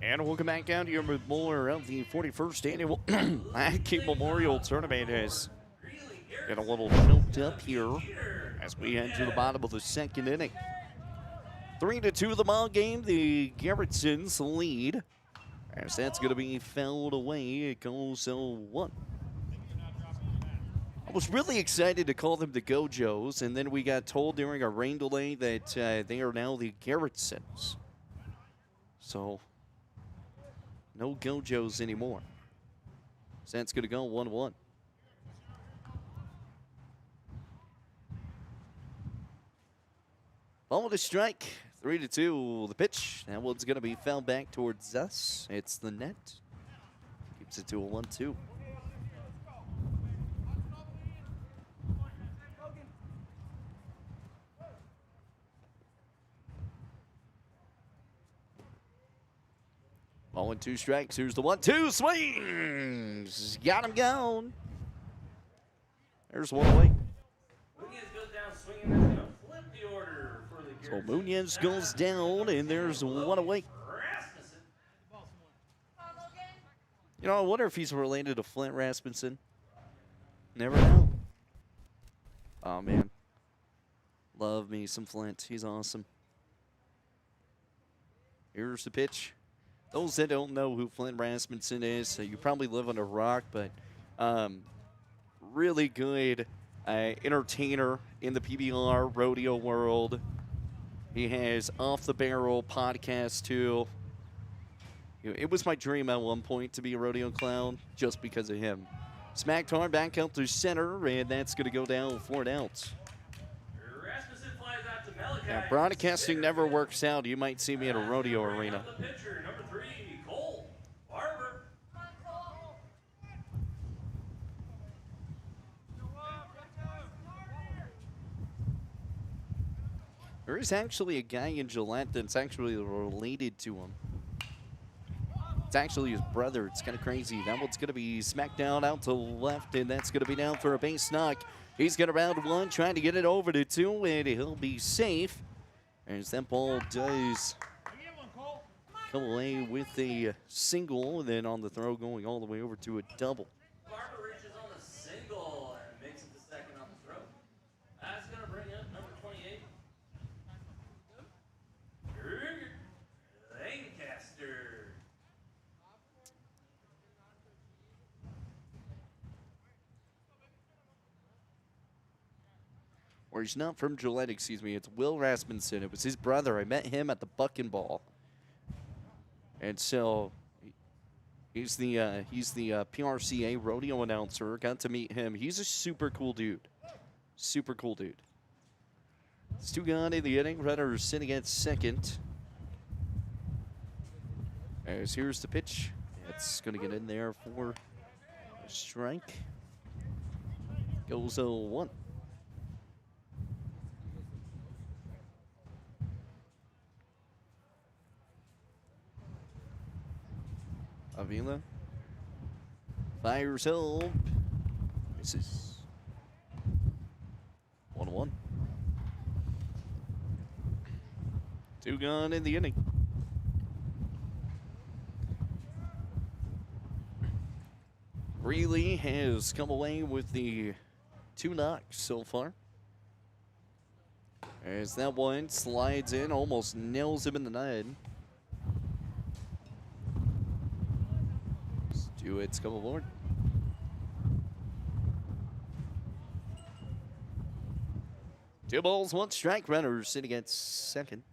And welcome back down to your more of the 41st Annual Hladky Memorial Tournament as get a little choked up here as we head to the bottom of the second inning. 3-2 the ball game. The Garrettsons lead as that's going to be fouled away. It goes 0-1. I was really excited to call them the Gojos, and then we got told during our rain delay that they are now the Garrettsons. So, no Gojos anymore. So that's going to go 1-1. Ball to strike, 3-2 the pitch. That one's going to be fouled back towards us. It's the net. Keeps it to a 1-2. Ball and 2 strikes. Here's the 1-2 swings. Got him gone. There's one away. Munoz goes down swinging. That's going to flip the order for the So Munoz goes down, and there's one away. Rasmussen. You know, I wonder if he's related to Flint Rasmussen. Never know. Oh, man. Love me some Flint. He's awesome. Here's the pitch. Those that don't know who Flint Rasmussen is, you probably live on a rock, but really good entertainer in the PBR rodeo world. He has Off the Barrel podcast, too. It was my dream at one point to be a rodeo clown just because of him. Smacked hard back out to center, and that's going to go down 4 outs. Rasmussen flies out to Malachi. Now, broadcasting never works out. You might see me at a rodeo arena. The pitcher, number 3, Cole Barber. There is actually a guy in Gillette that's actually related to him. It's actually his brother. It's kind of crazy. That one's going to be smacked down out to the left, and that's going to be down for a base knock. He's going to round 1, trying to get it over to 2, and he'll be safe. As that ball does come away with a single, and then on the throw going all the way over to a double. Barber reaches on the single and makes it to second on the throw. That's going to bring up number 28. Lancaster. Or he's not from Gillette, excuse me. It's Will Rasmussen. It was his brother. I met him at the Buckenball. And so he's the PRCA rodeo announcer. Got to meet him. He's a super cool dude. Super cool dude. It's 2 gone in the inning. Runners sitting at second. As here's the pitch. It's going to get in there for a strike. Goes 0-1. Avila fires home. Misses. 1-1. 2 gone in the inning. Greeley has come away with the 2 knocks so far. As that one slides in, almost nails him in the net. Stewart's come aboard. Two balls, 1 strike. Runner sitting at second.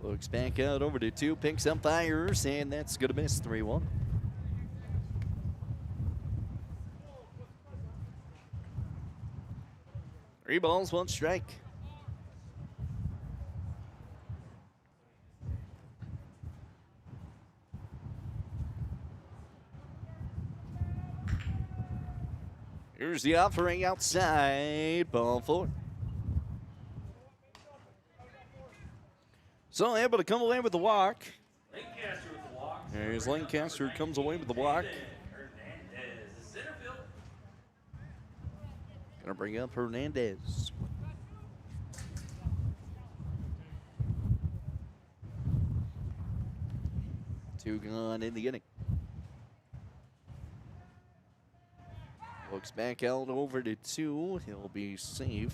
Looks back out over to 2, picks up fires, and that's going to miss 3-1. Three balls, 1 strike. Here's the offering outside, ball 4. So able to come away with the walk. Lancaster with the walk. There's Lancaster comes away with the walk. Hernandez, the center field. Gonna bring up Hernandez. 2 gone in the inning. Looks back out over to 2. He'll be safe.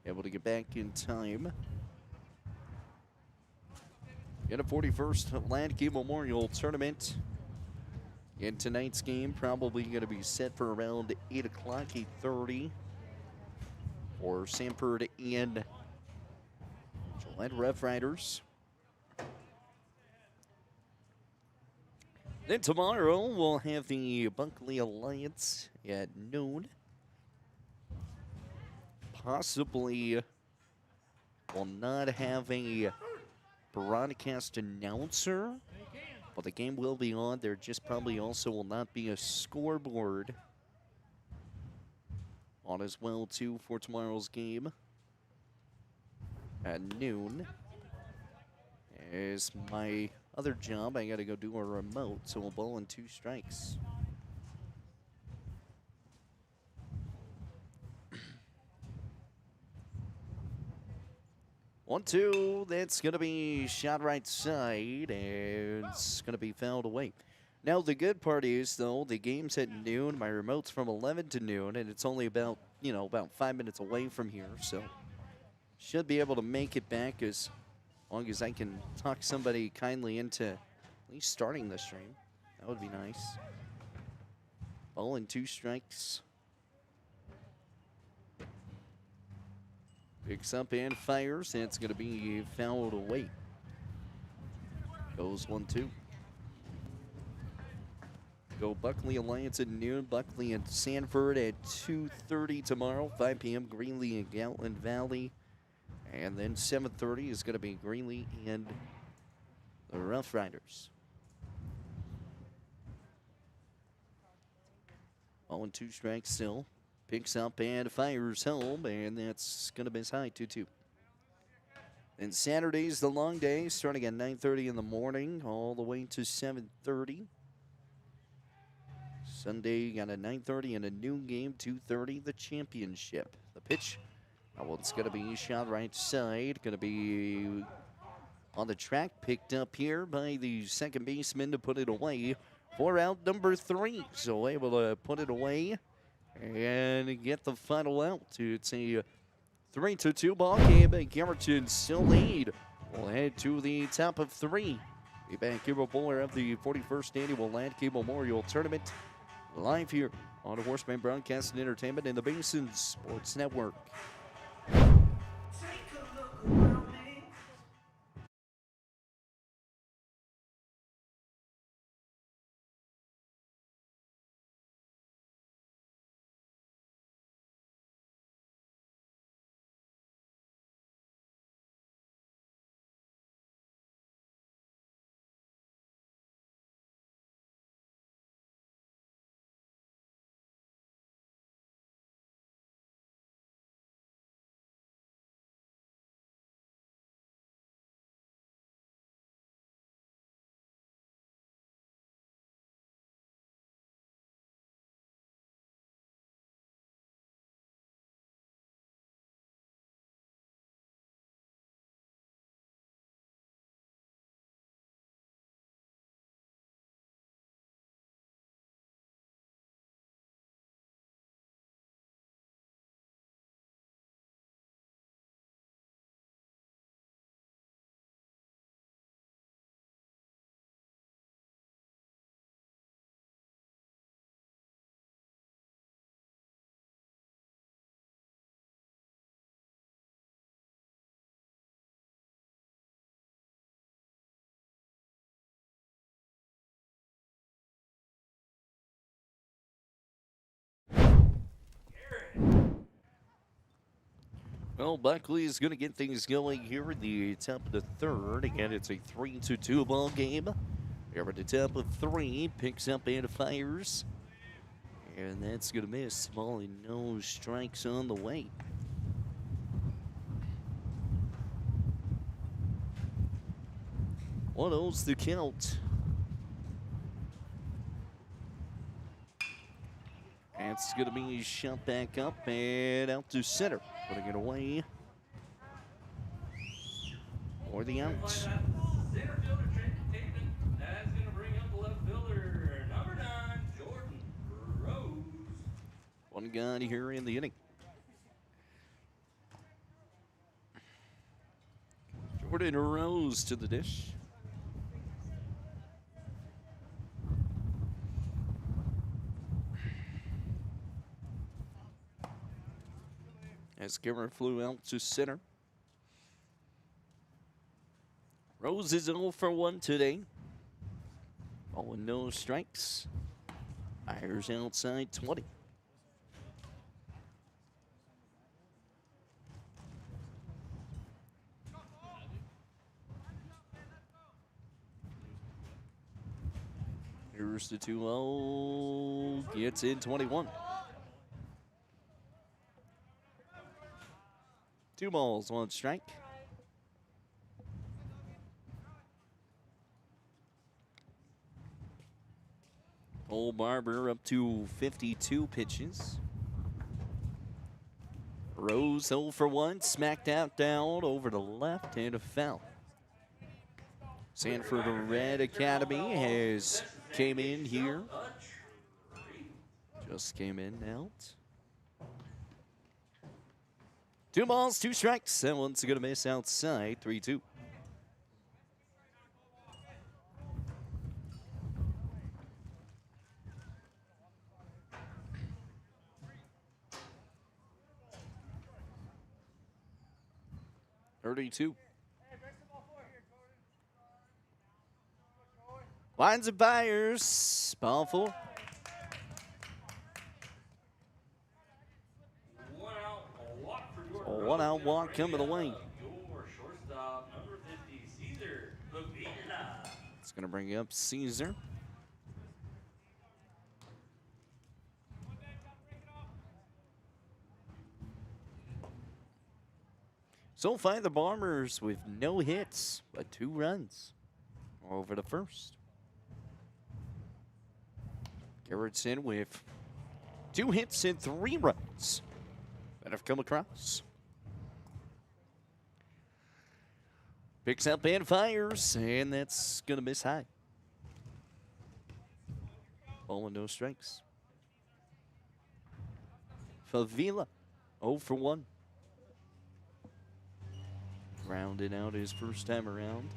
Able to get back in time. In a 41st Hladky Memorial Tournament. In tonight's game, probably going to be set for around 8 o'clock, 8:30. For Sanford and Gillette Rough Riders. Then tomorrow, we'll have the Buckley Alliance at noon. Possibly will not have a broadcast announcer, but the game will be on. There just probably also will not be a scoreboard on as well, too, for tomorrow's game at noon. As my other job, I got to go do a remote, so we'll bowl in 2 strikes. One, 2, that's going to be shot right side, and it's going to be fouled away. Now, the good part is, though, the game's at noon. My remote's from 11 to noon, and it's only about, about 5 minutes away from here, so should be able to make it back as long as I can talk somebody kindly into at least starting the stream. That would be nice. Ball in 2 strikes. Picks up and fires. That's going to be fouled away. Goes 1-2. Go Buckley Alliance at noon. Buckley and Sanford at 2:30 tomorrow. 5 p.m. Greeley and Gatland Valley. And then 7:30 is going to be Greeley and the Rough Riders. All in 2 strikes still. Picks up and fires home, and that's going to miss high, 2-2. And Saturday's the long day, starting at 9:30 in the morning, all the way to 7:30. Sunday, got a 9:30 and a noon game, 2:30, the championship. The pitch, that one's going to be shot right side, going to be on the track, picked up here by the second baseman to put it away for out number 3. So able to put it away and get the final out. It's a 3-2 ball game. Garrett's still lead. We'll head to the top of 3. The back here bowler of the 41st Annual Hladky Memorial Tournament. Live here on Horseman Broadcast and Entertainment in the Basin Sports Network. Well, Buckley is going to get things going here in the top of the 3rd. Again, it's a 3-2 ball game. Here at the top of 3, picks up and fires. And that's going to miss. Ball and no strikes on the way. One oh's the count. That's going to be shot back up and out to center. Putting it away for the out. One gun here in the inning. Jordan Rose to the dish. As Cameron flew out to center. Rose is 0 for 1 today. Ball with no strikes. Fires outside 20. Here's the 2-0. Gets in 21. 2 balls, 1 strike. Cole Barber up to 52 pitches. Rose 0 for 1, smacked out down over the left and a foul. Sanford Red Academy has came in here. Just came in out. 2 balls, 2 strikes. That one's going to miss outside, 3-2. Lines and fires. Ball 4. One out walk coming away. Your shortstop, number 50, Caesar Lavina. It's going to bring up Caesar. So far, the Bombers with no hits, but 2 runs over the first. Garrettson with 2 hits and 3 runs that have come across. Picks up and fires, and that's going to miss high. Ball and no strikes. Favila, 0 for 1. Rounded out his first time around.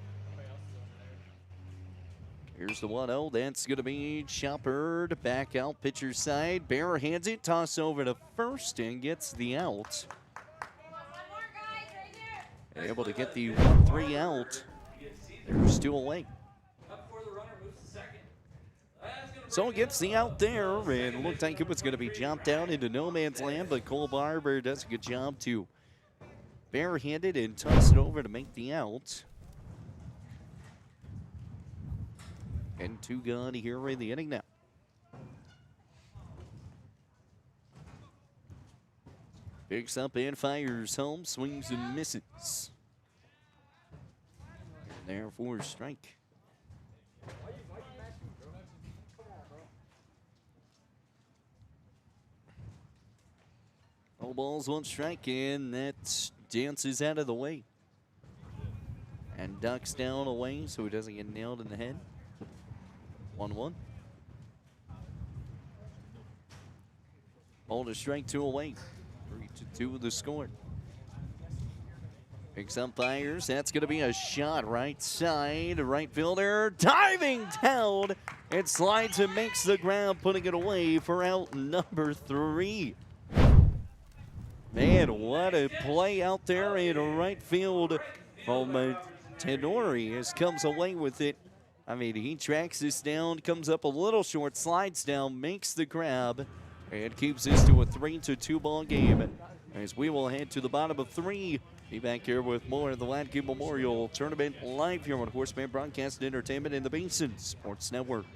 Here's the 1-0. That's going to be Choppered back out pitcher's side. Bear hands it, toss over to first, and gets the out. One more, guys, right there. Able to get the 1-3 out. There's 2 away. Up for the runner, moves to second. That's gonna So bring gets the out there, and Second it looked like it was going to be jumped down into no man's land, but Cole Barber does a good job to barehand it and toss it over to make the out. And 2 gone here in the inning now. Picks up and fires home, swings and misses. And there for a strike. No balls, 1 strike, and that dances out of the way. And ducks down away so he doesn't get nailed in the head. 1-1. Ball to strike 2 away. 3-2 the score. Picks up, fires. That's going to be a shot right side. Right fielder diving down. It slides and makes the grab, putting it away for out number 3. Man, what a play out there in right field from Tenori as comes away with it. I mean, he tracks this down, comes up a little short, slides down, makes the grab, and keeps this to a 3-2 ball game. As we will head to the bottom of 3. Be back here with more of the Hladky Memorial Tournament live here on Horseman Broadcast Entertainment in the Basin Sports Network.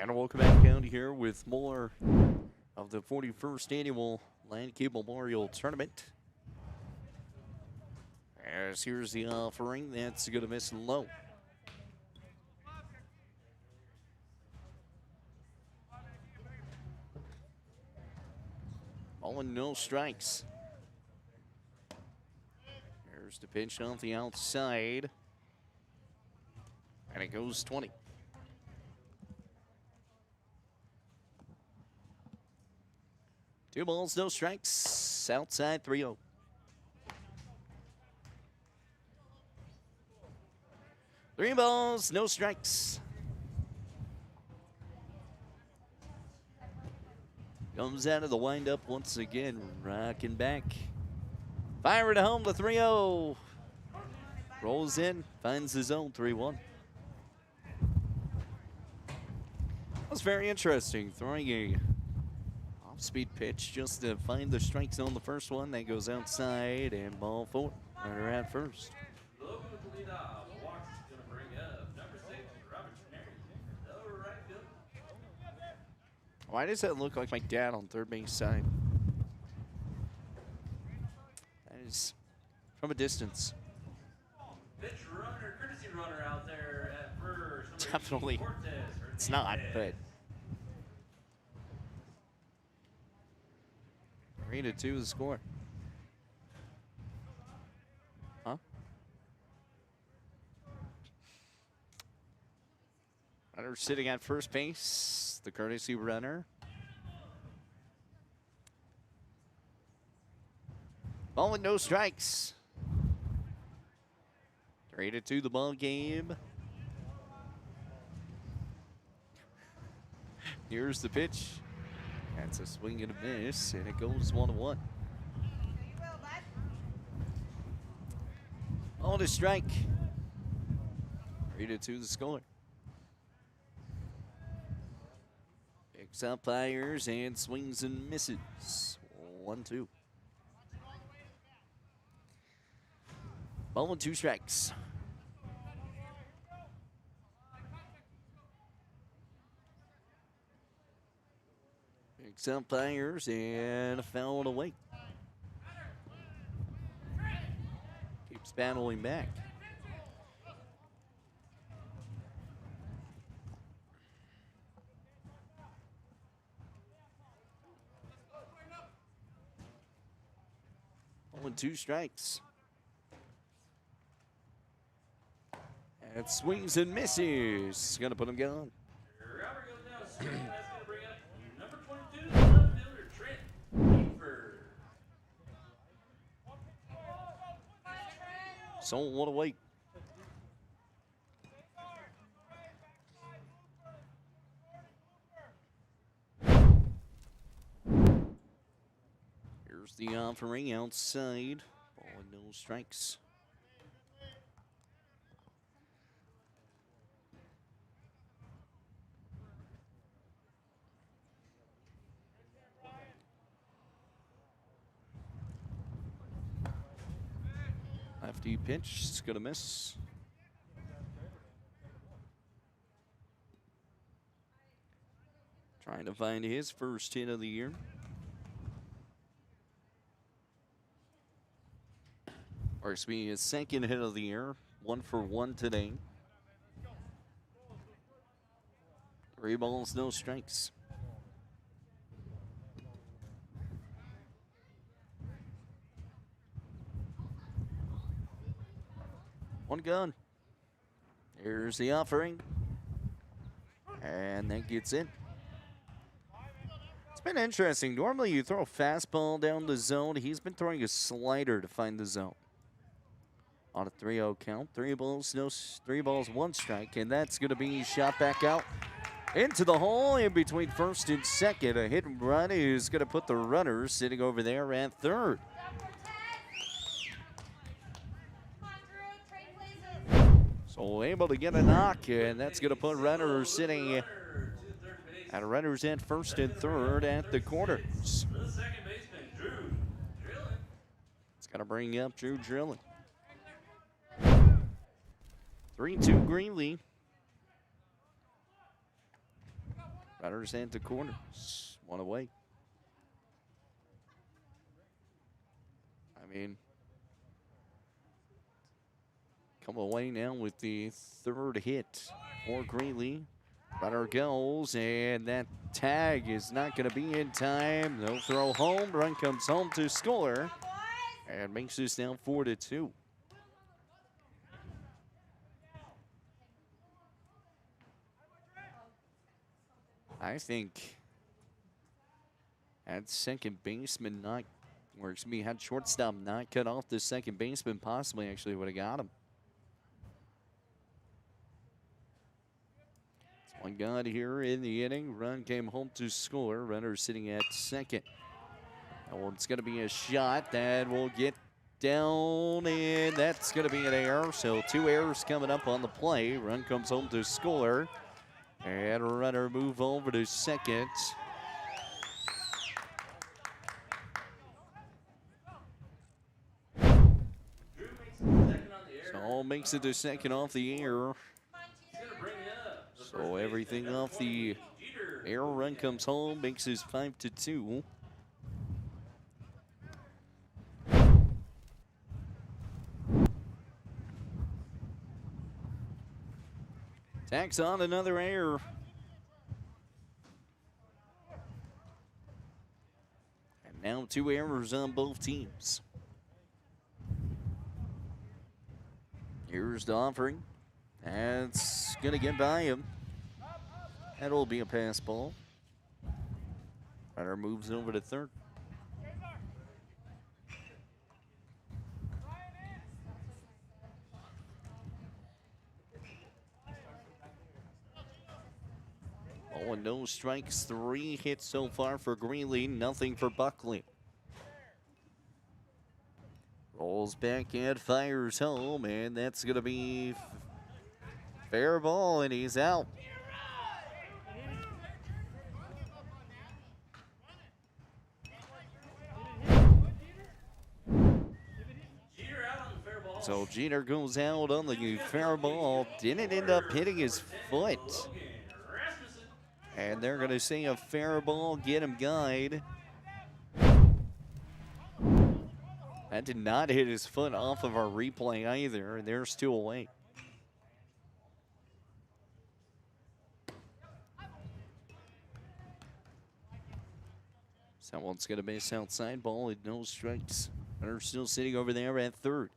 And welcome back out here with more of the 41st Annual Hladky Memorial Tournament. As here's the offering, that's going to miss low. All in, no strikes. Here's the pitch off the outside. And it goes 20. Two balls, no strikes. Outside 3-0. Three balls, no strikes. Comes out of the windup once again, rocking back. Fire it home to 3-0. Rolls in, finds the zone, 3-1. That was very interesting, throwing a off-speed pitch just to find the strike zone. The first one that goes outside and ball 4. Runner at first. Logan with the lead off. Walks is going to bring up number 6, Robert Schneider. The right fielder. Why does that look like my dad on third base side? That is from a distance. Pitch runner, courtesy runner out there at first. Definitely. It's not, but 3-2 the score. Huh? Runner sitting at first base, the courtesy runner. Ball with no strikes. 3-2 the ball game. Here's the pitch. That's a swing and a miss, and it goes 1-1. On to strike. 3-2 the score. Picks up fires and swings and misses. 1-2. Ball with 2 strikes. Picks up fires and fouled away. Keeps battling back. Only 2 strikes. And swings and misses. Gonna put him down. Robert goes down swinging. That's going to bring up number 22, the left fielder, Trent Kiefer. So what a wait. Here's the offering outside. Ball with no strikes. Lefty pitch, it's gonna miss. Trying to find his first hit of the year. Or excuse me, his second hit of the year. 1 for 1 today. 3 balls, no strikes. One gun. Here's the offering. And that gets in. It's been interesting. Normally you throw a fastball down the zone. He's been throwing a slider to find the zone. On a 3-0 count. 3 balls, 1 strike. And that's going to be shot back out into the hole in between first and second. A hit and run is going to put the runner sitting over there at third. So able to get a knock, and that's going to put runners sitting at runners at first and third at the corners. The second baseman, Drew Drillin. It's going to bring up Drew Drillin. 3-2 Greeley. Runners at the corners. One away. I mean, come away now with the third hit for Greeley. Runner goes, and that tag is not going to be in time. They'll throw home. Run comes home to score, and makes this now 4-2. I think had second baseman not, or excuse me, had shortstop not cut off the second baseman, possibly actually would have got him. It's one gun here in the inning. Run came home to score. Runner sitting at second. That one's going to be a shot that will get down, and that's going to be an error. So 2 errors coming up on the play. Run comes home to score, and runner move over to second. So makes it to second off the air. So everything off the air. Run comes home, makes his 5-2. Tacks on another error. And now 2 errors on both teams. Here's the offering. That's going to get by him. That'll be a pass ball. Runner moves over to third. Oh, and no strikes. 3 hits so far for Greeley. Nothing for Buckley. Rolls back and fires home, and that's going to be fair ball, and he's out. So Jeter goes out on the fair ball. Didn't end up hitting his foot. And they're going to say a fair ball, get him guide. That did not hit his foot off of our replay either, and there's 2 away. So that one's going to miss outside ball with no strikes. Runner still sitting over there at third.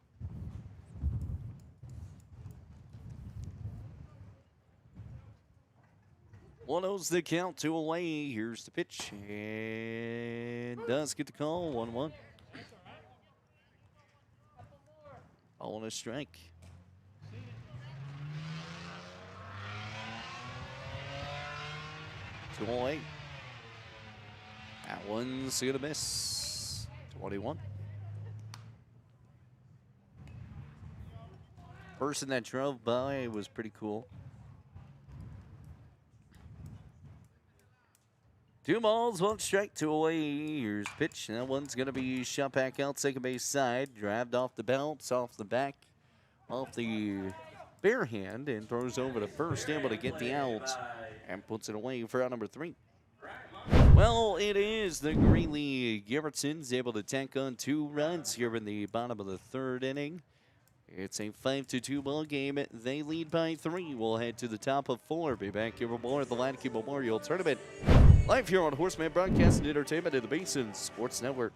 One oh's the count, 2 away. Here's the pitch, and does get the call, 1-1. On a strike. Two away. That one's gonna miss. 21. Person that drove by was pretty cool. 2 balls, 1 strike, 2 away. Here's pitch. That one's going to be shot back out, second base side. Dragged off the bounce, off the back, off the bare hand, and throws over to first, able to get the out, and puts it away for out number 3. Well, it is the Greeley Gibertsons able to tack on 2 runs here in the bottom of the 3rd inning. It's a 5-2 ball game. They lead by 3. We'll head to the top of 4. Be back here aboard the Hladky Memorial Tournament. Live here on Horseman Broadcast and Entertainment in the Basin Sports Network.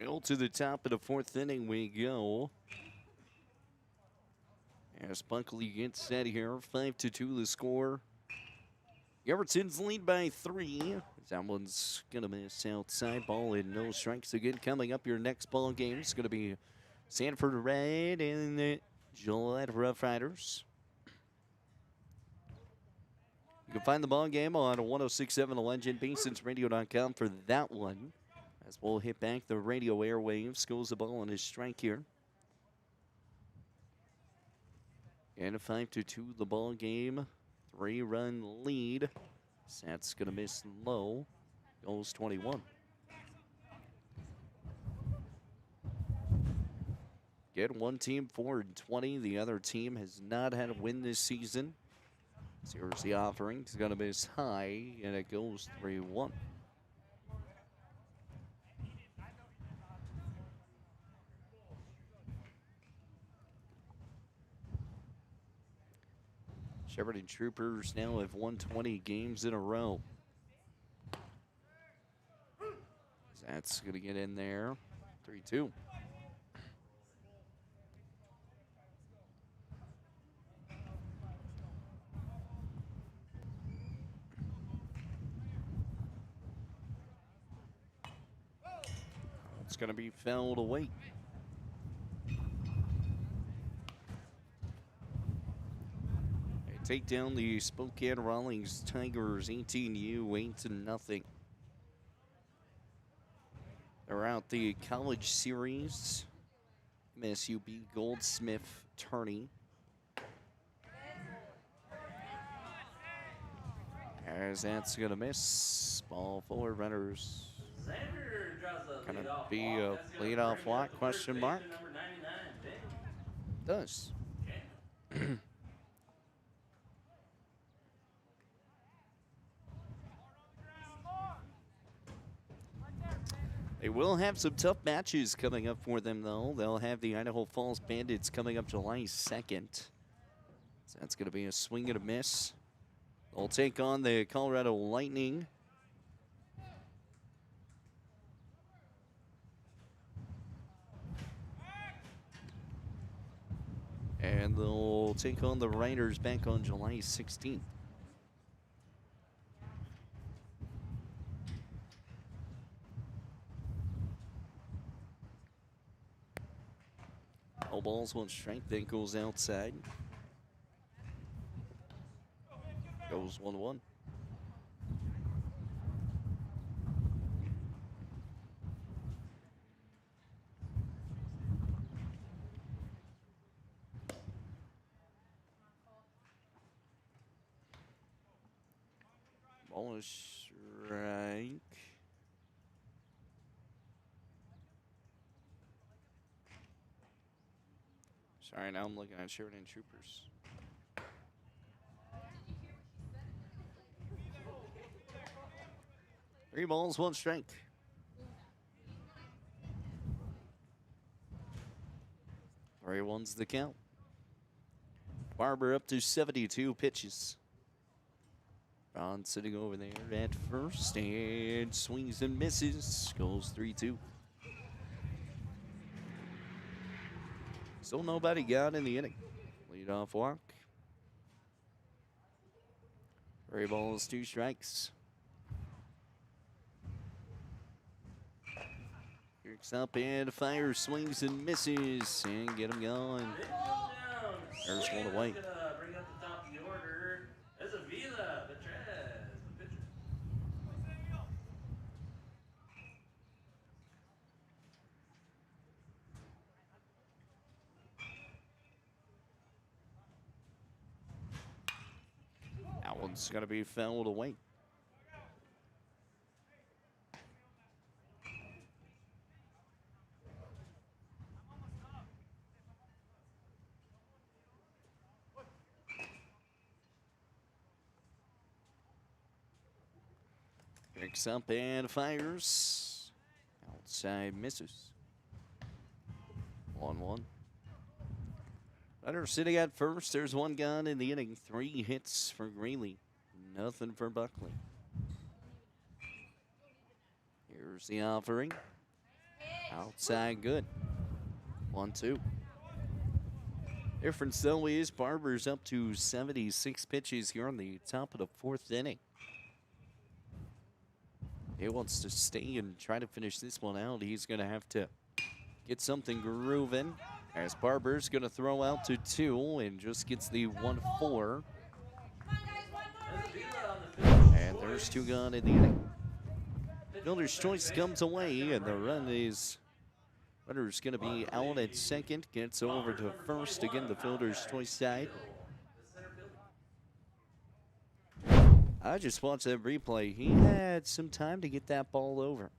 Well, to the top of the fourth inning we go. As Buckley gets set here, 5-2 the score. Everton's lead by 3. That one's going to miss outside. Ball and no strikes again. Coming up, your next ball game is going to be Sanford Red and the Gillette Rough Riders. You can find the ball game on 106.7 The Legend, BasonsRadio.com for that one. As we'll hit back the radio airwaves, goes the ball on his strike here. And a 5-2 the ball game. 3-run lead. That's going to miss low. Goes 21. Get one team 4-20. The other team has not had a win this season. So here's the offering. It's going to miss high, and it goes 3-1. Shepard Troopers now have won 20 games in a row. That's going to get in there. 3-2. It's going to be fouled away. Take down the Spokane Rawlings Tigers 18U 8-0. They're out the college series. MSUB Goldsmith tourney. As that's gonna miss. Ball forward, runners. Gonna be a leadoff walk? Question mark. Does. They will have some tough matches coming up for them, though. They'll have the Idaho Falls Bandits coming up July 2nd. So that's going to be a swing and a miss. They'll take on the Colorado Lightning. And they'll take on the Riders back on July 16th. All balls, one strike, then goes outside. Goes 1-1. Ball is strike. Sorry, now I'm looking at Sheridan Troopers. Three balls, one strike. Three one's the count. Barber up to 72 pitches. Ron sitting over there at first and swings and misses. Goes 3-2. So nobody got in the inning. Leadoff walk. Three balls, two strikes. Kicks up and fires, swings and misses, and get him going. There's one away. Bring up the top of the order. There's a Vila, the pitcher. That one's going to be fouled away. Picks up and fires. Outside misses. 1-1. Runner sitting at first. There's one gone in the inning. 3 hits for Greeley. Nothing for Buckley. Here's the offering. Outside good. 1-2. Difference though is Barber's up to 76 pitches here on the top of the 4th inning. He wants to stay and try to finish this one out. He's going to have to get something grooving as Barber's going to throw out to 2 and just gets the 1-4. Come on, guys, one more right here. And there's 2 gone in the inning. Fielder's choice comes away, and the runner's going to be out at second. Gets over to first. Again, the fielder's choice side. I just watched that replay. He had some time to get that ball over,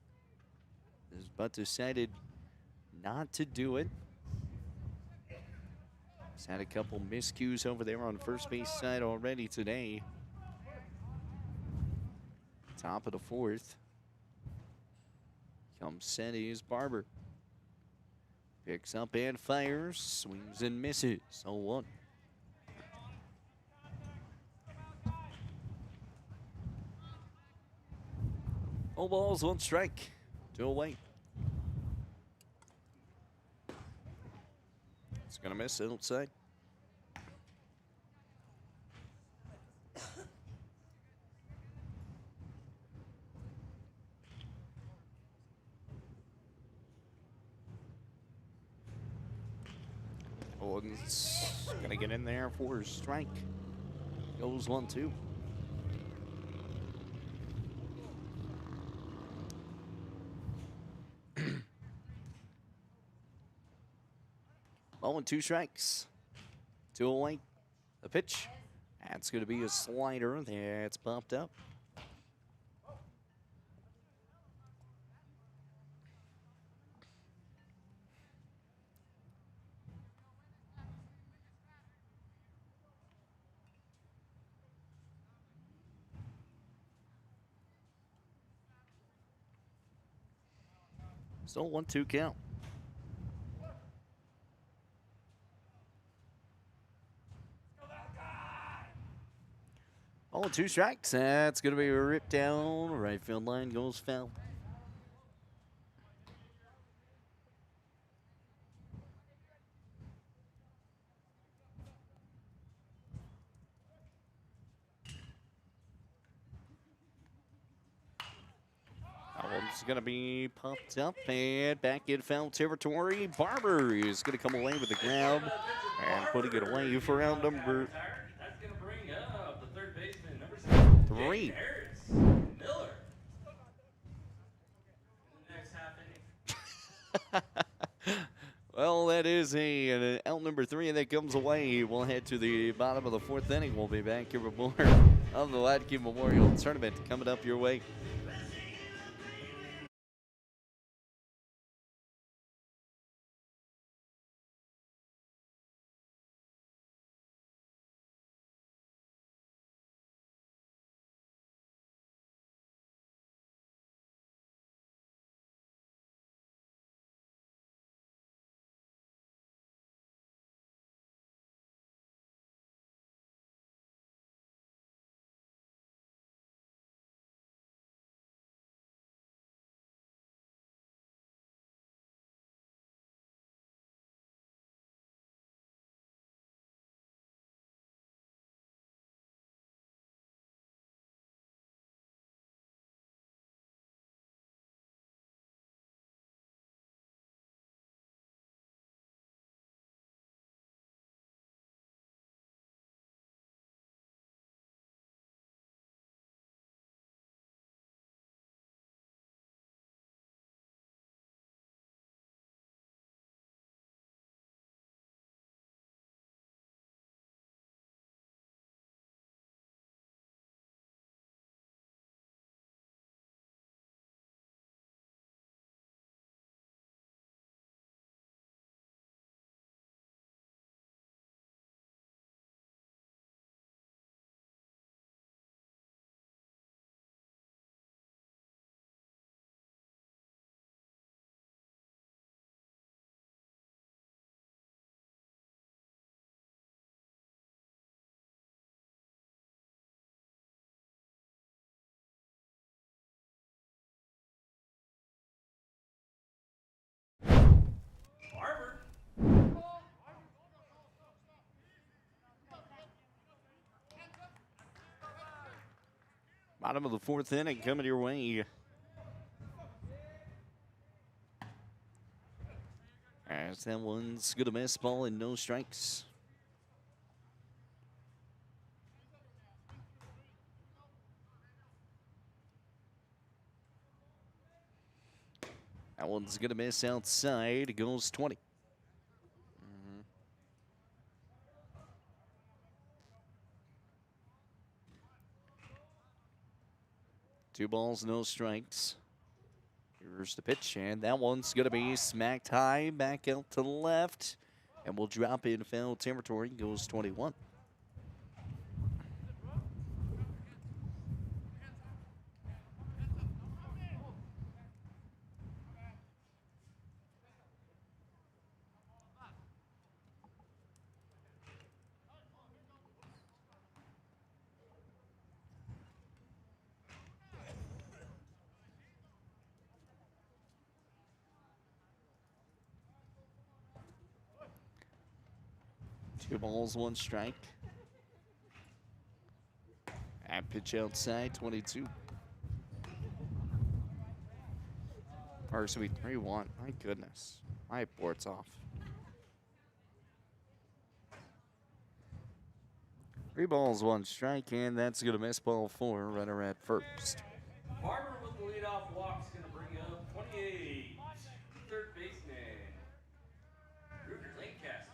but decided not to do it. He's had a couple miscues over there on first base side already today. Top of the 4th. Comes set is Barber. Picks up and fires. Swings and misses. 0-1. No balls, 1 strike. 2 away. It's going to miss outside. Owen's going to get in there for a strike. Goes 1-2. 0-2 strikes. 2 away. The pitch. That's going to be a slider. That's popped up. Still 1-2 count. Oh, 2 strikes. That's going to be ripped down. Right field line goes foul. That one's going to be popped up and back in foul territory. Barber is going to come away with the grab and putting it away for round number That's going to bring up the third baseman, number 6, 3. Harris Miller. In the next half inning. Well, that is an out number 3 that comes away. We'll head to the bottom of the 4th inning. We'll be back here with more of the Hladky Memorial Tournament coming up your way. Bottom of the fourth inning coming your way. As that one's going to miss, ball and no strikes. That one's going to miss outside. It goes 20. Two balls, no strikes. Here's the pitch, and that one's going to be smacked high, back out to the left, and will drop in foul territory. Goes 21. Two balls, one strike. And pitch outside, 22. Or should we 3-1? My goodness. My board's off. 3 balls, 1 strike, and that's going to miss ball 4, runner at first. Farmer with the leadoff walk's going to bring up 28. Third baseman, Ruger Lancaster.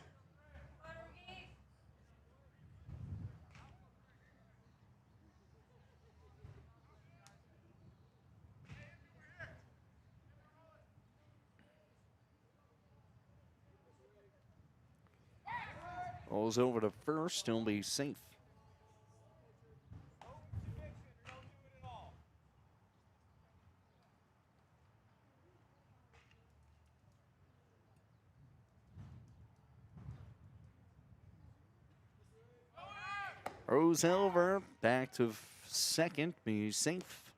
Balls over to first, he'll be safe. Throws over, back to second, be safe.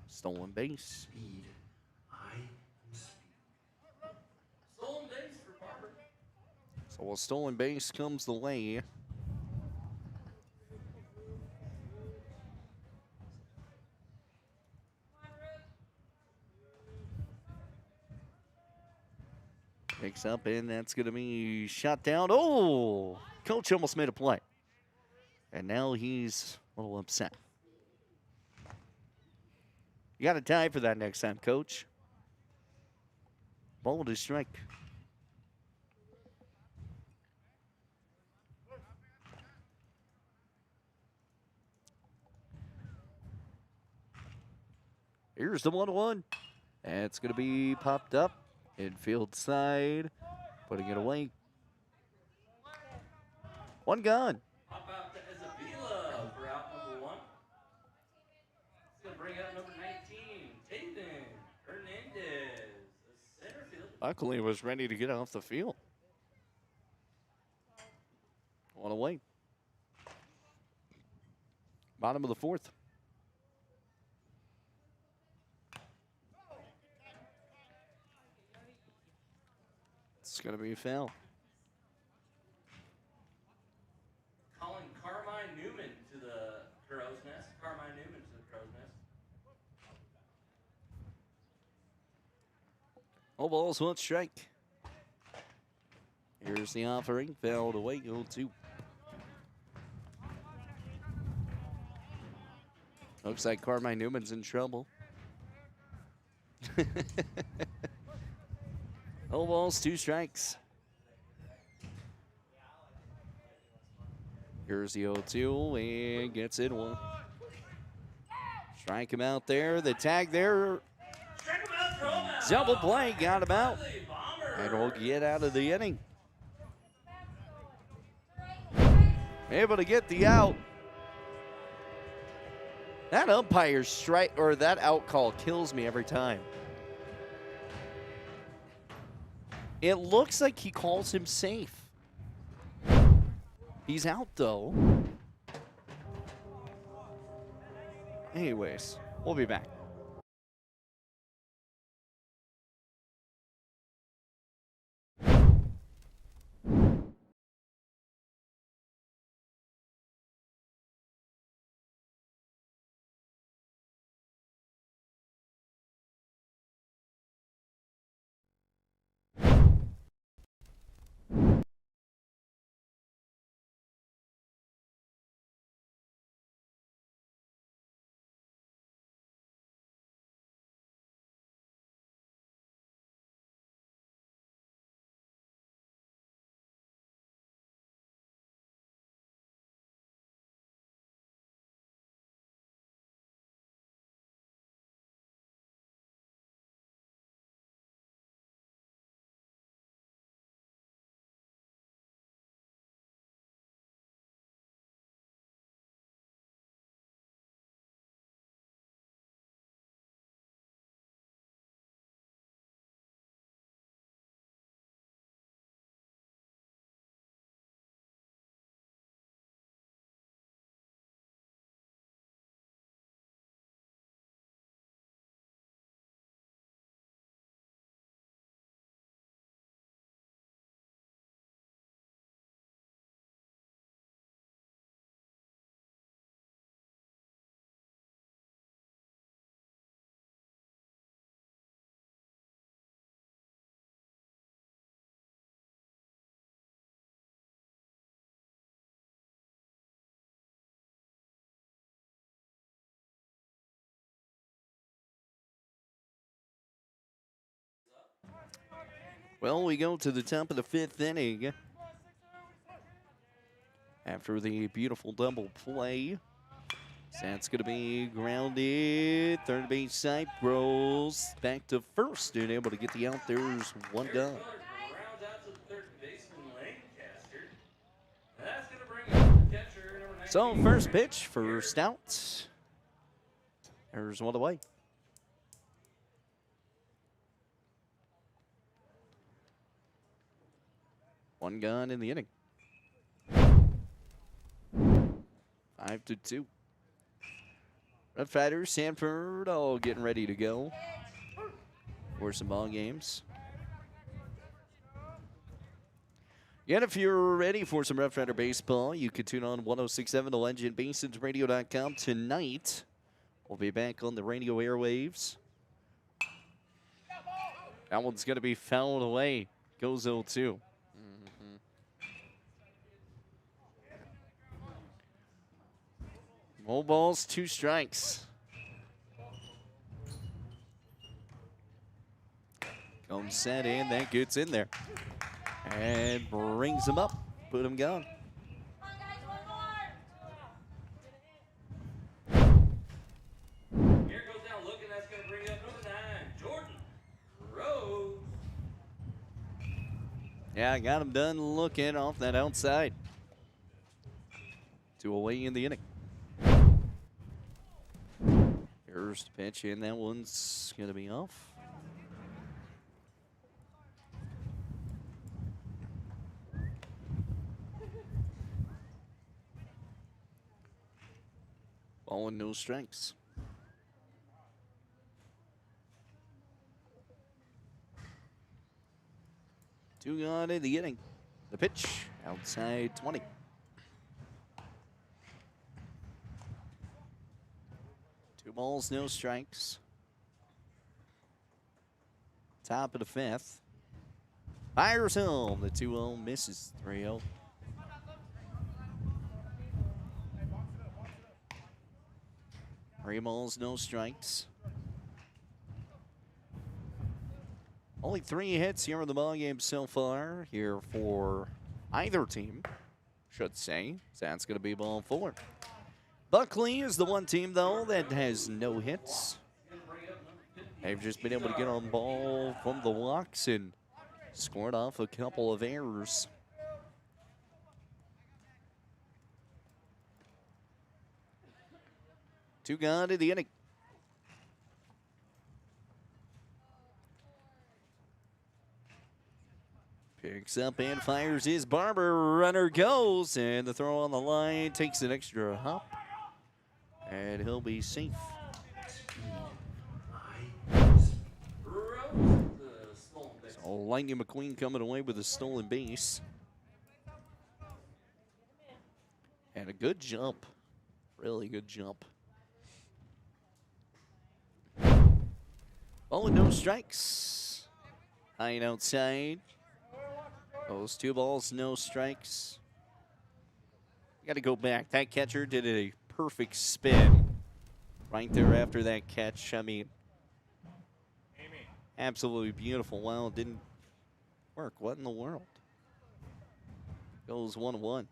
Stolen base. Stolen base for Farmer. So a stolen base comes the way. Picks up, and that's going to be shot down. Oh, coach almost made a play. And now he's a little upset. You got to tie for that next time, coach. Ball to strike. Here's the 1-1. And it's going to be popped up. Infield side. Putting it away. One gone. How about the Isabella for out number 1? It's going to bring out number 19, Taven Hernandez, the center fielder. Buckley was ready to get off the field. One away. Bottom of the fourth. It's going to be a foul. Calling Carmine Newman to the crow's nest. Carmine Newman to the crow's nest. All balls, one strike. Here's the offering. Fouled away, 0-2. Looks like Carmine Newman's in trouble. All balls, 2 strikes. Here's the 0-2 and gets it 1. Strike him out there. The tag there. Strike him out, throw him out. Double play, got him out. Bomber. And we'll get out of the inning. Able to get the out. That umpire's strike or that out call kills me every time. It looks like he calls him safe. He's out though. Anyways, we'll be back. Well, we go to the top of the 5th inning. After the beautiful double play. That's going to be grounded. Third base side rolls back to first and able to get the out. There's one down. Ground out to the third baseman, Lancaster. That's going to bring up the catcher, number 19. So first pitch for Stout. There's one away. One gone in the inning. 5-2. Red Fighters, Sanford, all getting ready to go for some ball games. Yet, if you're ready for some Red Fighter baseball, you can tune on 106.7 to LegendBasonsRadio.com tonight. We'll be back on the radio airwaves. That one's going to be fouled away. Goes 0-2. No balls, 2 strikes. Comes set in, that gets in there. And brings him up. Put him gone. Come on, guys, one more. Here goes down looking. That's going to bring up number 9, Jordan Rose. Yeah, I got him done looking off that outside. 2 away in the inning. Here's the pitch, and that one's going to be off. Ball and no strikes. Two gone in the inning. The pitch outside 20. Two balls, no strikes. Top of the 5th. Fires home. The 2-0 misses 3-0. Three balls, no strikes. Only 3 hits here in the ballgame so far here for either team, should say. So that's going to be ball 4. Buckley is the one team, though, that has no hits. They've just been able to get on ball from the walks and scored off a couple of errors. Two gone in the inning. Picks up and fires his Barber. Runner goes, and the throw on the line takes an extra hop. And he'll be safe. So Lightning McQueen coming away with a stolen base. And a good jump. Really good jump. Oh, no strikes. High and outside. Those 2 balls, no strikes. Got to go back. That catcher did a perfect spin right there after that catch. I mean, absolutely beautiful. Well, it didn't work. What in the world? Goes 1-1.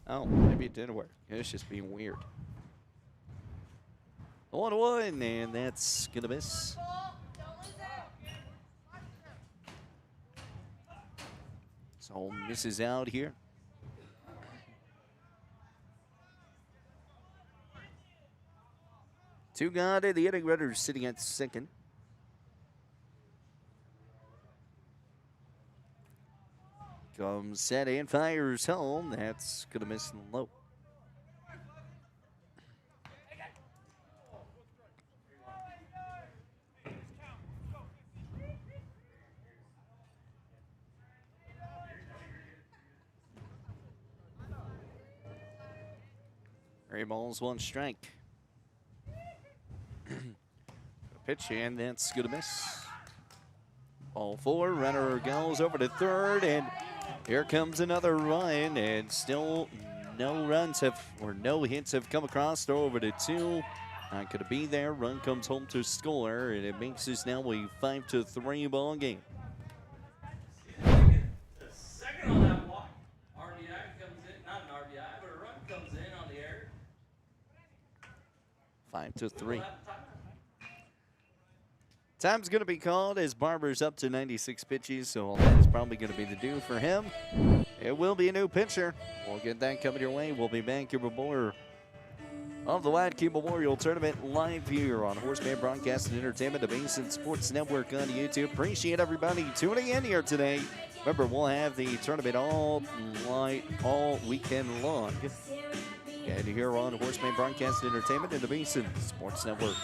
Oh, maybe it didn't work. It's just being weird. 1-1, and that's going to miss. So misses out here. Two gone in the inning. Runners sitting at second. Comes set and fires home. That's going to miss low. Three balls, 1 strike. Pitch, and that's going to miss. Ball 4, runner goes over to third, and here comes another run, and still no runs have, or no hits have come across. Throw over to 2, Not going to be there. Run comes home to score, and it makes this now a 5-3 ball game. The second on that walk. RBI comes in, not an RBI, but a run comes in on the air. 5-3. Time's going to be called as Barber's up to 96 pitches, so that is probably going to be the do for him. It will be a new pitcher. We'll get that coming your way. We'll be back here with more of the Hladky Memorial Tournament live here on Horseman Broadcast and Entertainment, the Basin Sports Network on YouTube. Appreciate everybody tuning in here today. Remember, we'll have the tournament all weekend long. And here on Horseman Broadcast and Entertainment and the Basin Sports Network.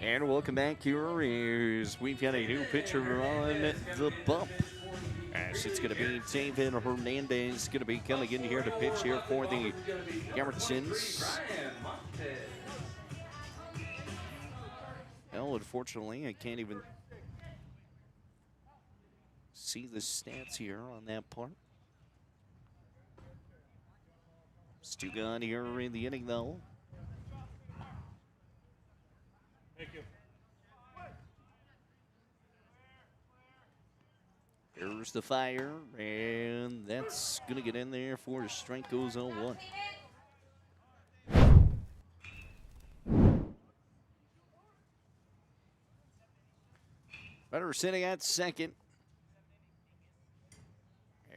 And welcome back here as we've got a new pitcher on the bump. As it's going to be David Hernandez going to be coming in here to pitch here for the Garrettsons. Well, unfortunately, I can't even see the stats here on that part. Still gone here in the inning, though. Thank you. There's the fire, and that's going to get in there for a strike goes 0-1. Better sitting at second.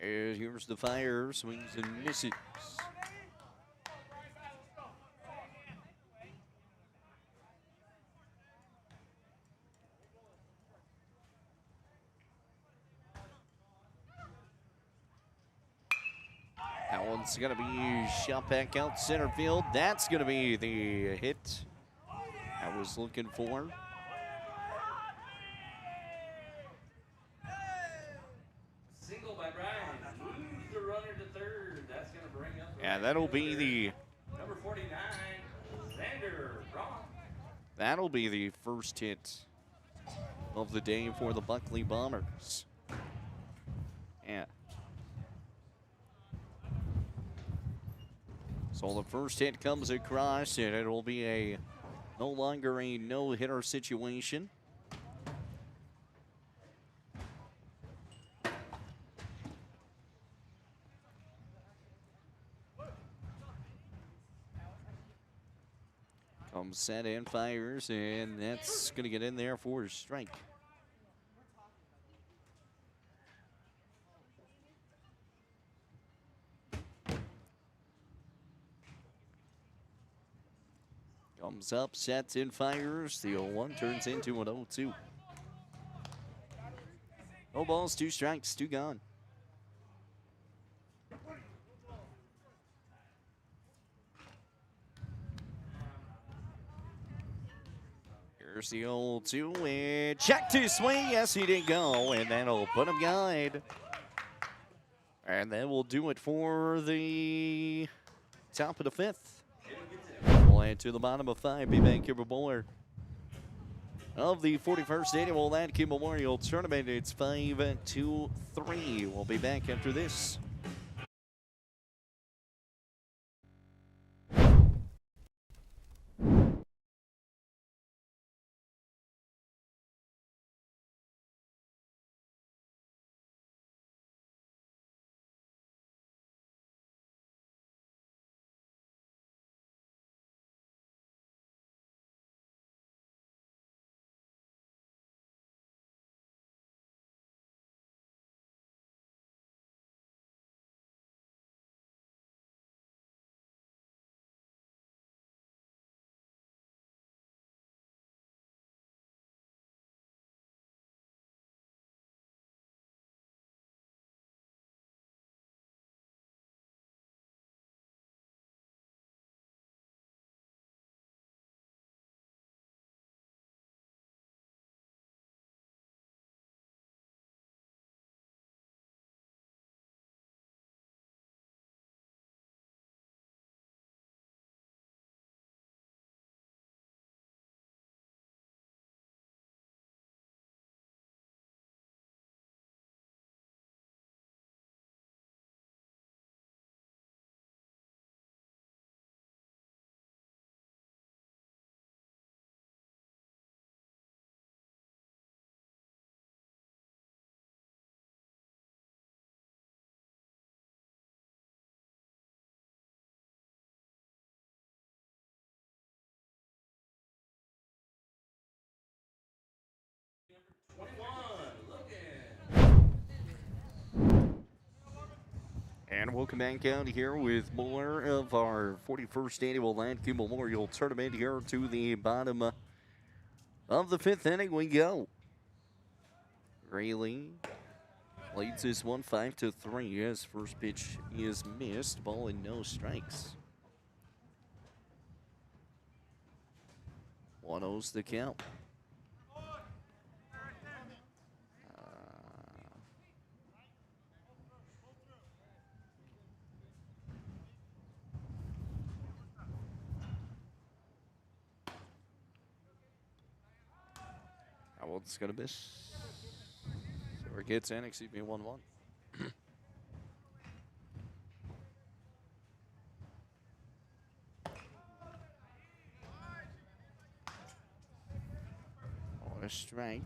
And here's the fire, swings and misses. That one's going to be shot back out center field. That's going to be the hit I was looking for. Single by Brian. Moves the runner to third. That's going to bring up. Yeah, that'll be the. Number 49, Xander Braun. That'll be the first hit of the day for the Buckley Bombers. Yeah. So the first hit comes across, and it'll be no longer a no-hitter situation. Comes set and fires, and that's going to get in there for a strike. Comes up, sets and fires. The 0-1 turns into an 0-2. No balls, 2 strikes, 2 gone. Here's the old 2 and check to swing. Yes, he did go, and that'll put him behind. And that will do it for the top of the 5th. We'll head to the bottom of 5. Be back here for bowler of the 41st Annual Hladky Memorial Tournament. It's 5-2-3. We'll be back after this. And we'll come back out here with more of our 41st Annual Hladky Memorial Tournament here to the bottom of the 5th inning we go. Greeley leads this one 5-3. His first pitch is missed. Ball and no strikes. 1-0's the count. That one's going to miss. Or gets in, 1-1. On a strike.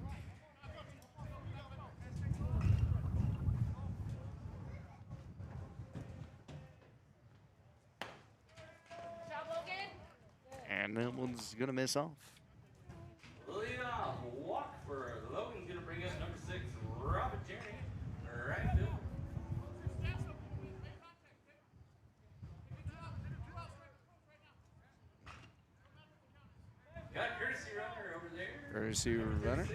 And that one's going to miss off. Leadoff walk for Logan. Going to bring up number 6, Robert Jerry. Right field. Got courtesy runner over there. Courtesy runner.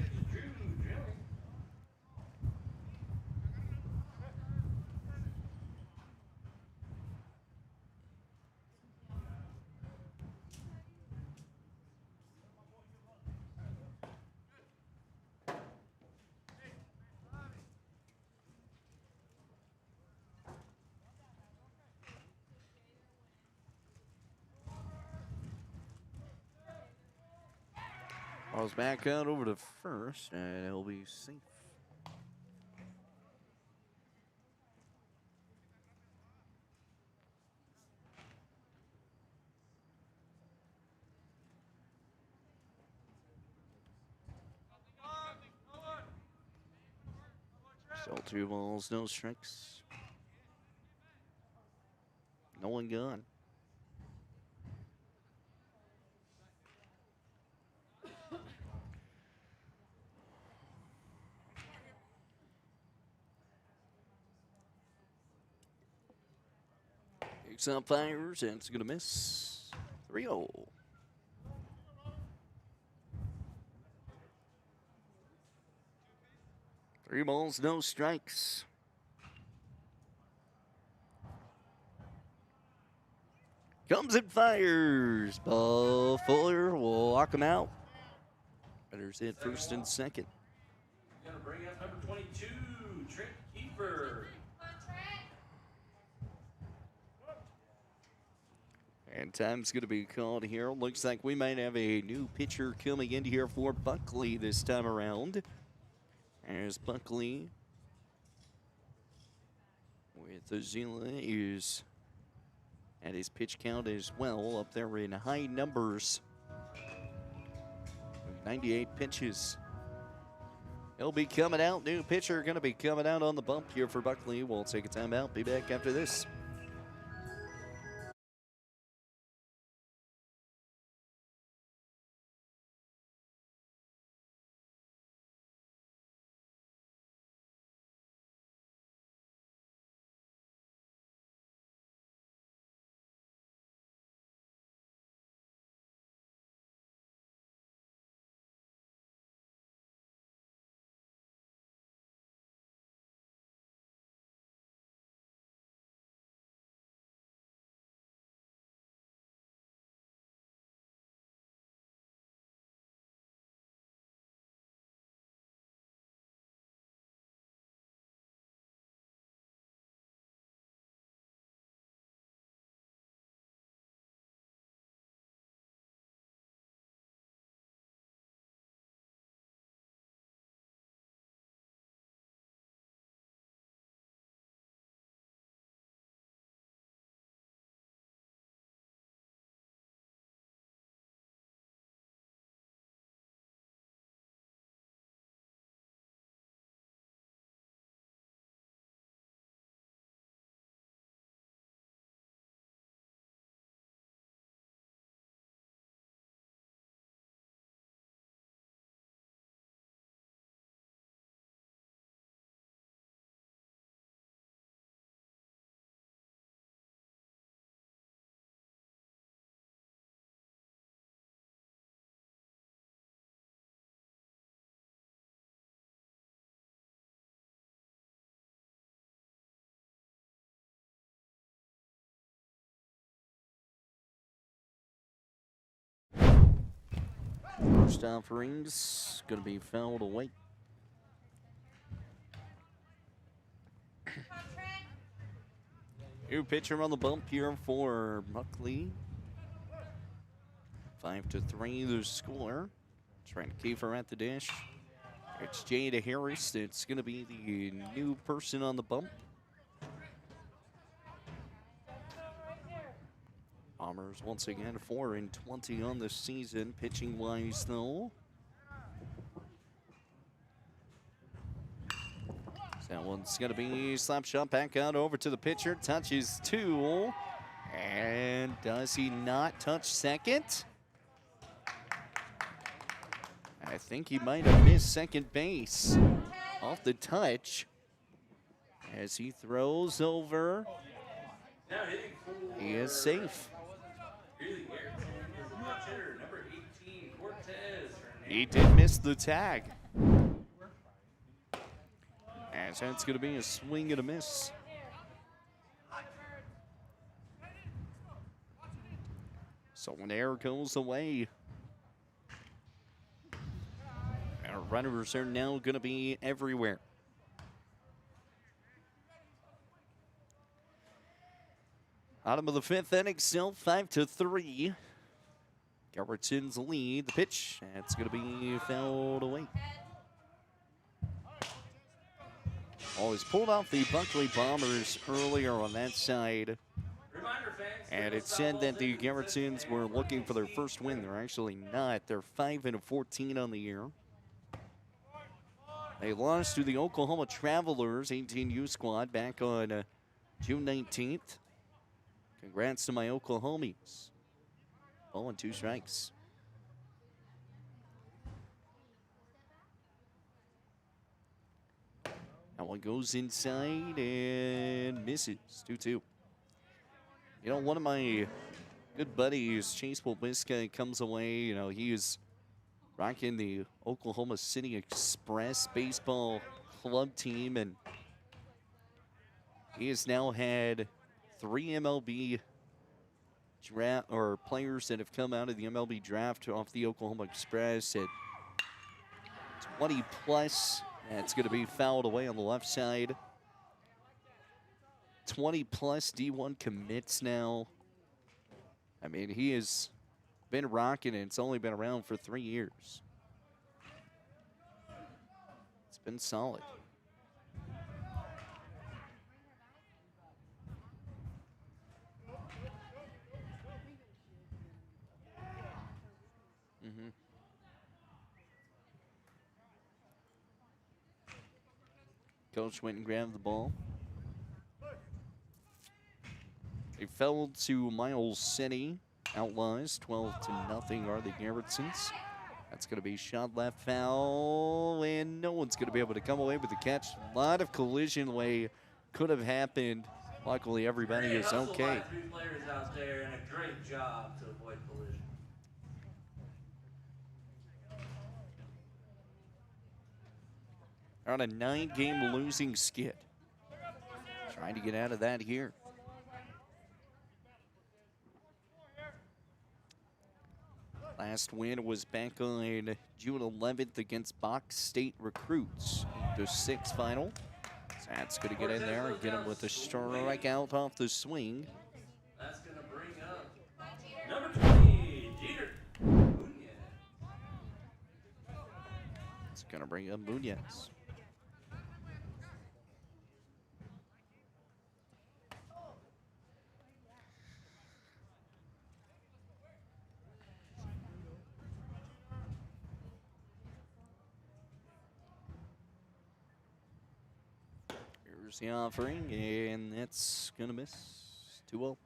Ball's back out over to first, and it'll be safe. Still 2 balls, no strikes. No one gone. Takes up fires, and it's going to miss. 3-0. 3 balls, no strikes. Comes and fires. Ball Fuller will walk him out. Runners at first and second. Gonna bring up number 22, Trent Kiefer. And time's going to be called here. Looks like we might have a new pitcher coming in here for Buckley this time around. As Buckley with Azila is at his pitch count as well, up there in high numbers. 98 pitches. He'll be coming out. New pitcher going to be coming out on the bump here for Buckley. We'll take a timeout. Be back after this. First offerings going to be fouled away. New pitcher on the bump here for Buckley. 5-3 the score. Trent Kiefer at the dish. It's Jada Harris. It's going to be the new person on the bump. Bombers once again 4-20 on the season, pitching wise though. That one's going to be slap shot back out over to the pitcher. Touches 2. And does he not touch second? I think he might have missed second base off the touch. As he throws over. Now hitting for He is safe. Greeley here. Pinch hitter, number 18, Cortez. He did miss the tag. As that's going to be a swing and a miss. So an error goes away. Our runners are now going to be everywhere. Bottom of the 5th inning, still 5-3. Garrett's lead. The pitch, that's going to be fouled away. Always pulled off the Buckley Bombers earlier on that side. And it said that the Garrett's were looking for their first win. They're actually not. They're 5-14 on the year. They lost to the Oklahoma Travelers 18U squad back on June 19th. Congrats to my Oklahomies. 0-2 strikes. That one goes inside and misses. 2-2. You know, one of my good buddies, Chase Wolbiska, comes away. You know, he is rocking the Oklahoma City Express baseball club team, and he has now had 3 MLB draft or players that have come out of the MLB draft off the Oklahoma Express at 20 plus. That's going to be fouled away on the left side. 20 plus D1 commits now. I mean, he has been rocking, and it's only been around for 3 years. It's been solid. Coach went and grabbed the ball. They fell to Miles City. Outlaws 12-0 are the Garrettsons. That's going to be shot left foul, and no one's going to be able to come away with the catch. A lot of collision way could have happened. Luckily, everybody is okay. 3 players out there, and a great job to avoid collision. They're on a 9-game losing skid. Trying to get out of that here. Last win was back on June 11th against Box State Recruits. The 6 final. So that's going to get in there and get him with a strikeout off the swing. That's going to bring up number 20, Jeter. It's going to bring up Munoz. Here's the offering, and that's going to miss. 2-0.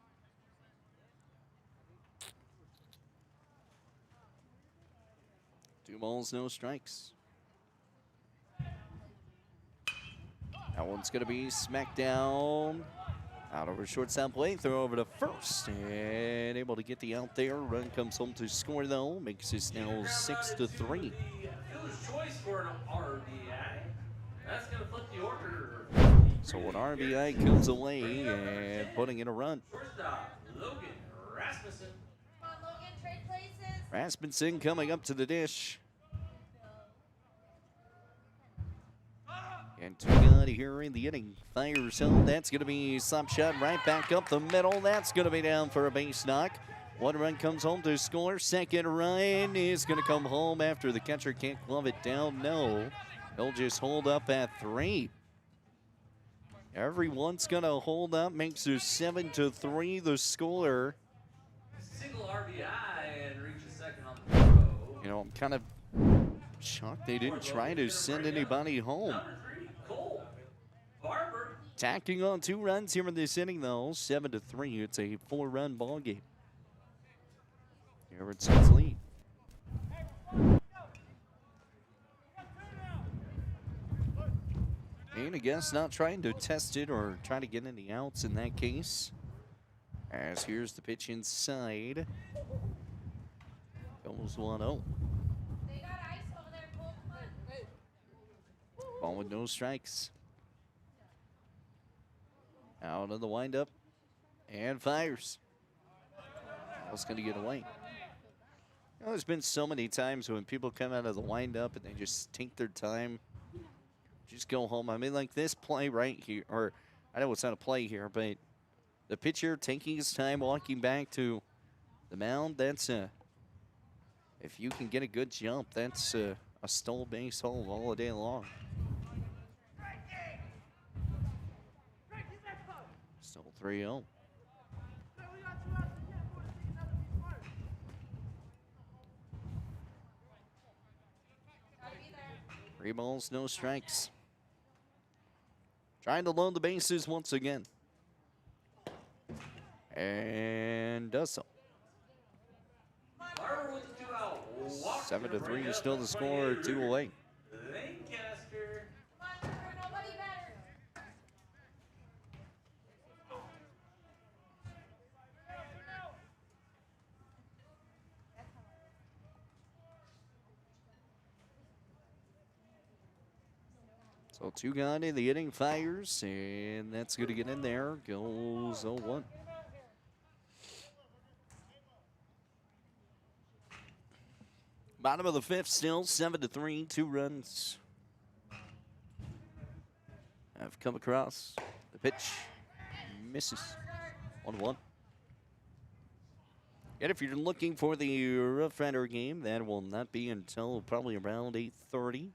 Two balls, no strikes. That one's going to be smacked down. Out over shortstop plate, throw over to first, and able to get the out there. Run comes home to score, though. Makes this now 6-3. Fielder's choice for an RBI. That's going to flip the order. So an RBI comes away and putting in a run. Shortstop, Logan Rasmussen. Come on, Logan, trade places. Rasmussen coming up to the dish. And 2 out here in the inning. Fires home. That's going to be slap shot right back up the middle. That's going to be down for a base knock. 1 run comes home to score. Second run is going to come home after the catcher can't glove it down. No, he'll just hold up at 3. Everyone's going to hold up. Makes it 7-3 the score. Single RBI and reaches second on the throw. You know, I'm kind of shocked they didn't try to send anybody home. Number 3, Cole Barber. Tacking on 2 runs here in this inning, though. 7-3. It's a 4-run ball game. Garrettson's lead. And I guess not trying to test it or try to get any outs in that case. As here's the pitch inside. Goes 1-0. They got ice over there, Cole. Come on. Ball with no strikes. Out of the windup. And fires. Ball's going to get away. You know, there's been so many times when people come out of the windup and they just take their time. Just go home. I mean, like this play right here, or I know it's not a play here, but the pitcher taking his time walking back to the mound, that's if you can get a good jump, that's a stole base home all day long. Still 3-0. Gotta be there. 3 balls, no strikes. Trying to load the bases once again. And does so. Barber with the 2 out. 7-3 is still the score, 2 away. Lancaster. Come on, Trevor, nobody better. So 2 gone in the inning, fires, and that's going to get in there. Goes 0-1. Bottom of the 5th, still 7-3, 2 runs have come across. The pitch misses. 1-1. And if you're looking for the Rough Rider game, that will not be until probably around 8:30.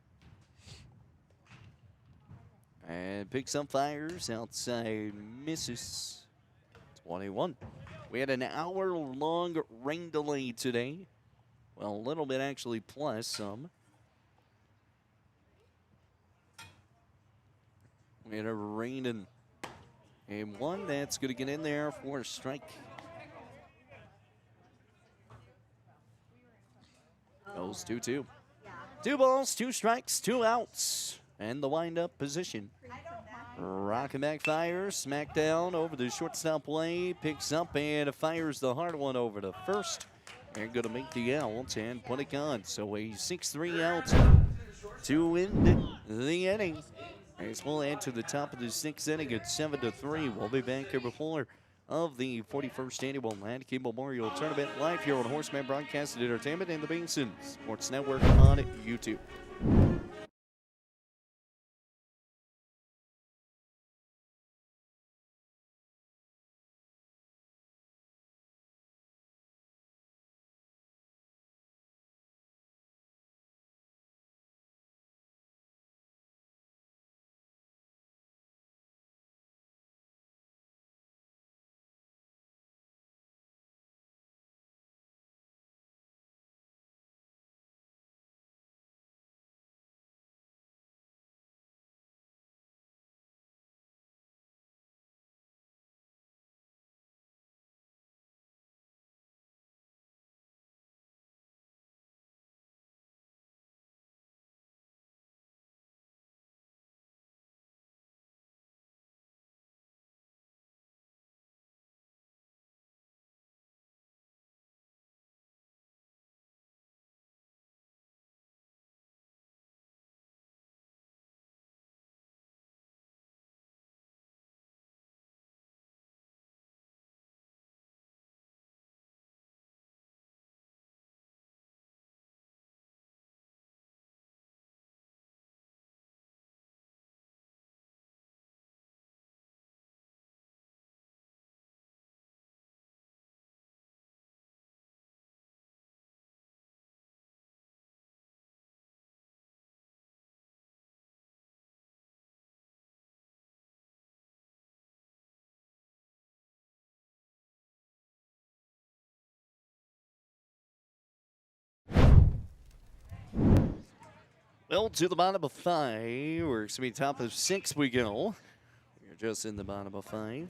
And picks up, fires outside, misses. 21. We had an hour-long rain delay today. Well, a little bit actually, plus some. We had a rain in game 1. That's going to get in there for a strike. Goes 2-2. 2 balls, 2 strikes, 2 outs. And the wind-up position. Rocking back, fires, smack down over the shortstop play, picks up and fires the hard one over to first. And going to make the out and put it on. So a 6-3 out to end the inning. As we'll add to the top of the 6th inning at 7-3. We'll be back here before of the 41st Annual Hladky Memorial Tournament live here on Horseman Broadcast and Entertainment and the Basin Sports Network on YouTube. Well, to the bottom of 5. We're going to be top of 6 we go. We're just in the bottom of 5.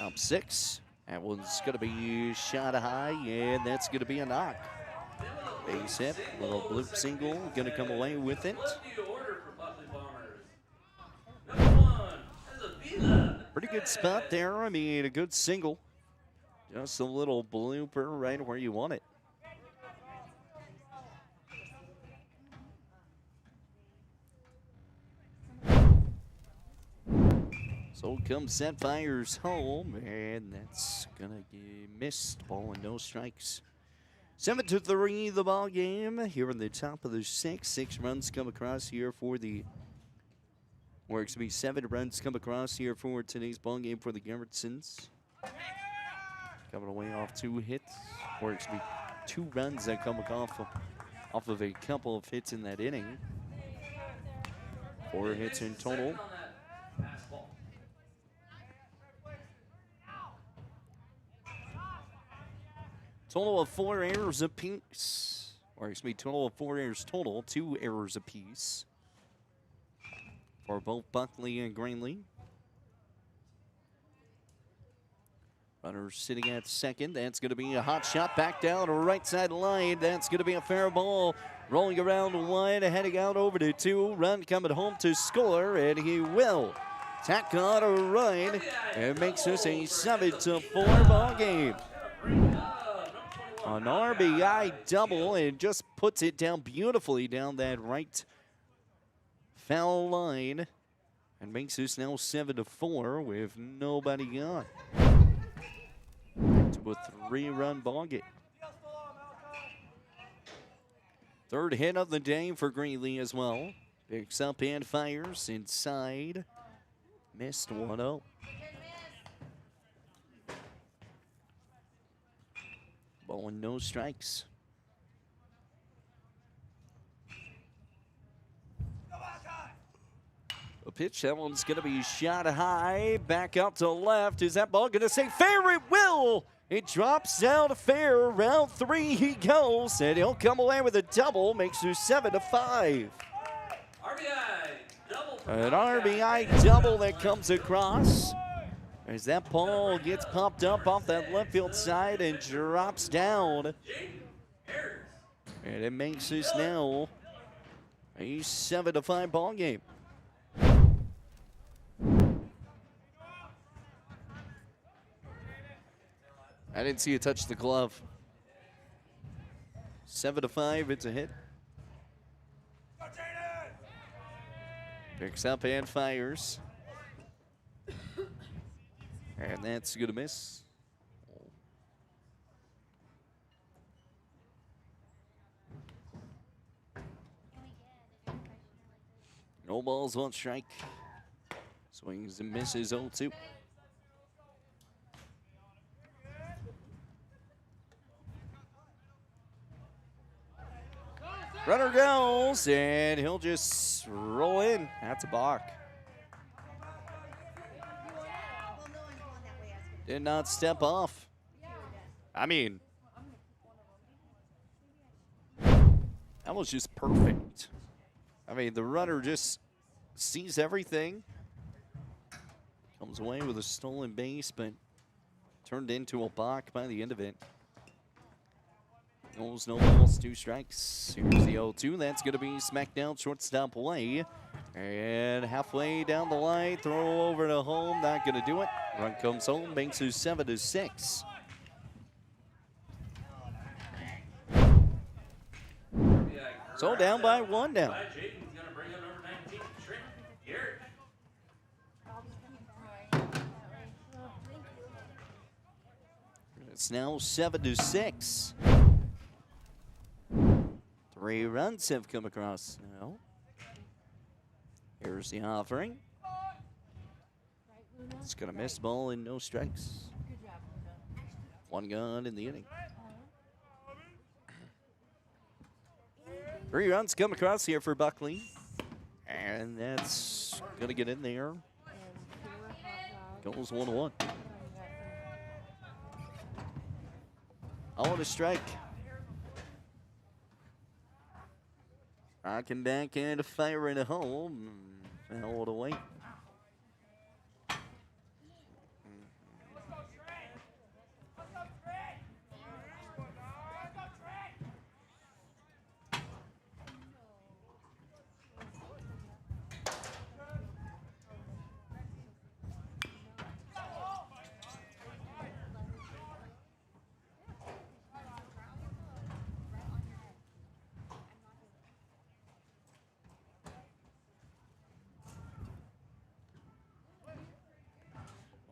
Up 6. That one's going to be shot high, and that's going to be a knock. Base hit, little bloop single, going to come away with it. Pretty good spot there. I mean, a good single. Just a little blooper right where you want it. So comes set, fires home, and that's gonna get missed. Ball and no strikes. 7-3 the ball game here in the top of the 6th. 6 runs come across here for the, or it's gonna be 7 runs come across here for today's ball game for the Gerritsons. Coming away off 2 hits, or it's gonna be 2 runs that come off of a couple of hits in that inning. 4 hits in total. Total of 4 errors apiece. Or excuse me, total of 4 errors total, 2 errors apiece for both Buckley and Greeley. Runner sitting at second. That's going to be a hot shot back down to right side line. That's going to be a fair ball. Rolling around wide, heading out over to 2. Run coming home to score, and he will tack on a run and makes this a 7-4 ball game. An RBI double and just puts it down beautifully down that right foul line and makes this now 7-4 with nobody on. To a 3-run ball game. Third hit of the day for Greeley as well. Picks up and fires inside. Missed 1-0. Ball and no strikes. A pitch, that one's going to be shot high. Back out to left. Is that ball going to stay fair? It will. It drops down to fair. Round 3 he goes, and he'll come away with a double. Makes it 7-5. RBI double. An RBI double that comes across. As that ball gets popped up off that left field side and drops down. And it makes this now a 7-5 ball game. I didn't see you touch the glove. 7-5, it's a hit. Picks up and fires. And that's going to miss. No balls, one strike. Swings and misses 0-2. Runner goes, and he'll just roll in. That's a balk. Did not step off. I mean, that was just perfect. I mean, the runner just sees everything. Comes away with a stolen base, but turned into a balk by the end of it. Goes no balls, 2 strikes. Here's the 0-2. That's going to be smacked down shortstop away. And halfway down the line, throw over to home. Not going to do it. Run comes home, makes it 7-6. So down by 1 now. It's now 7-6. 3 runs have come across now. Here's the offering. It's going to miss ball and no strikes. 1 gone in the inning. 3 runs come across here for Buckley. And that's going to get in there. Goes 1-1. On a strike. Rocking back and firing a home. Fouled away.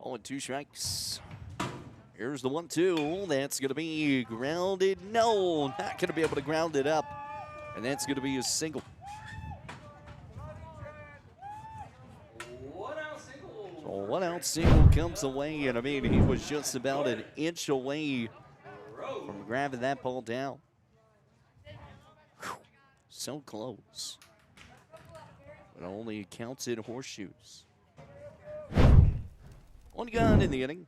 Oh, and 2 strikes. Here's the 1-2. That's going to be grounded. No, not going to be able to ground it up. And that's going to be a single. 1-out single. So 1-out single comes away. And I mean, he was just about an inch away from grabbing that ball down. Whew, so close. But only counts in horseshoes. 1 gun in the inning.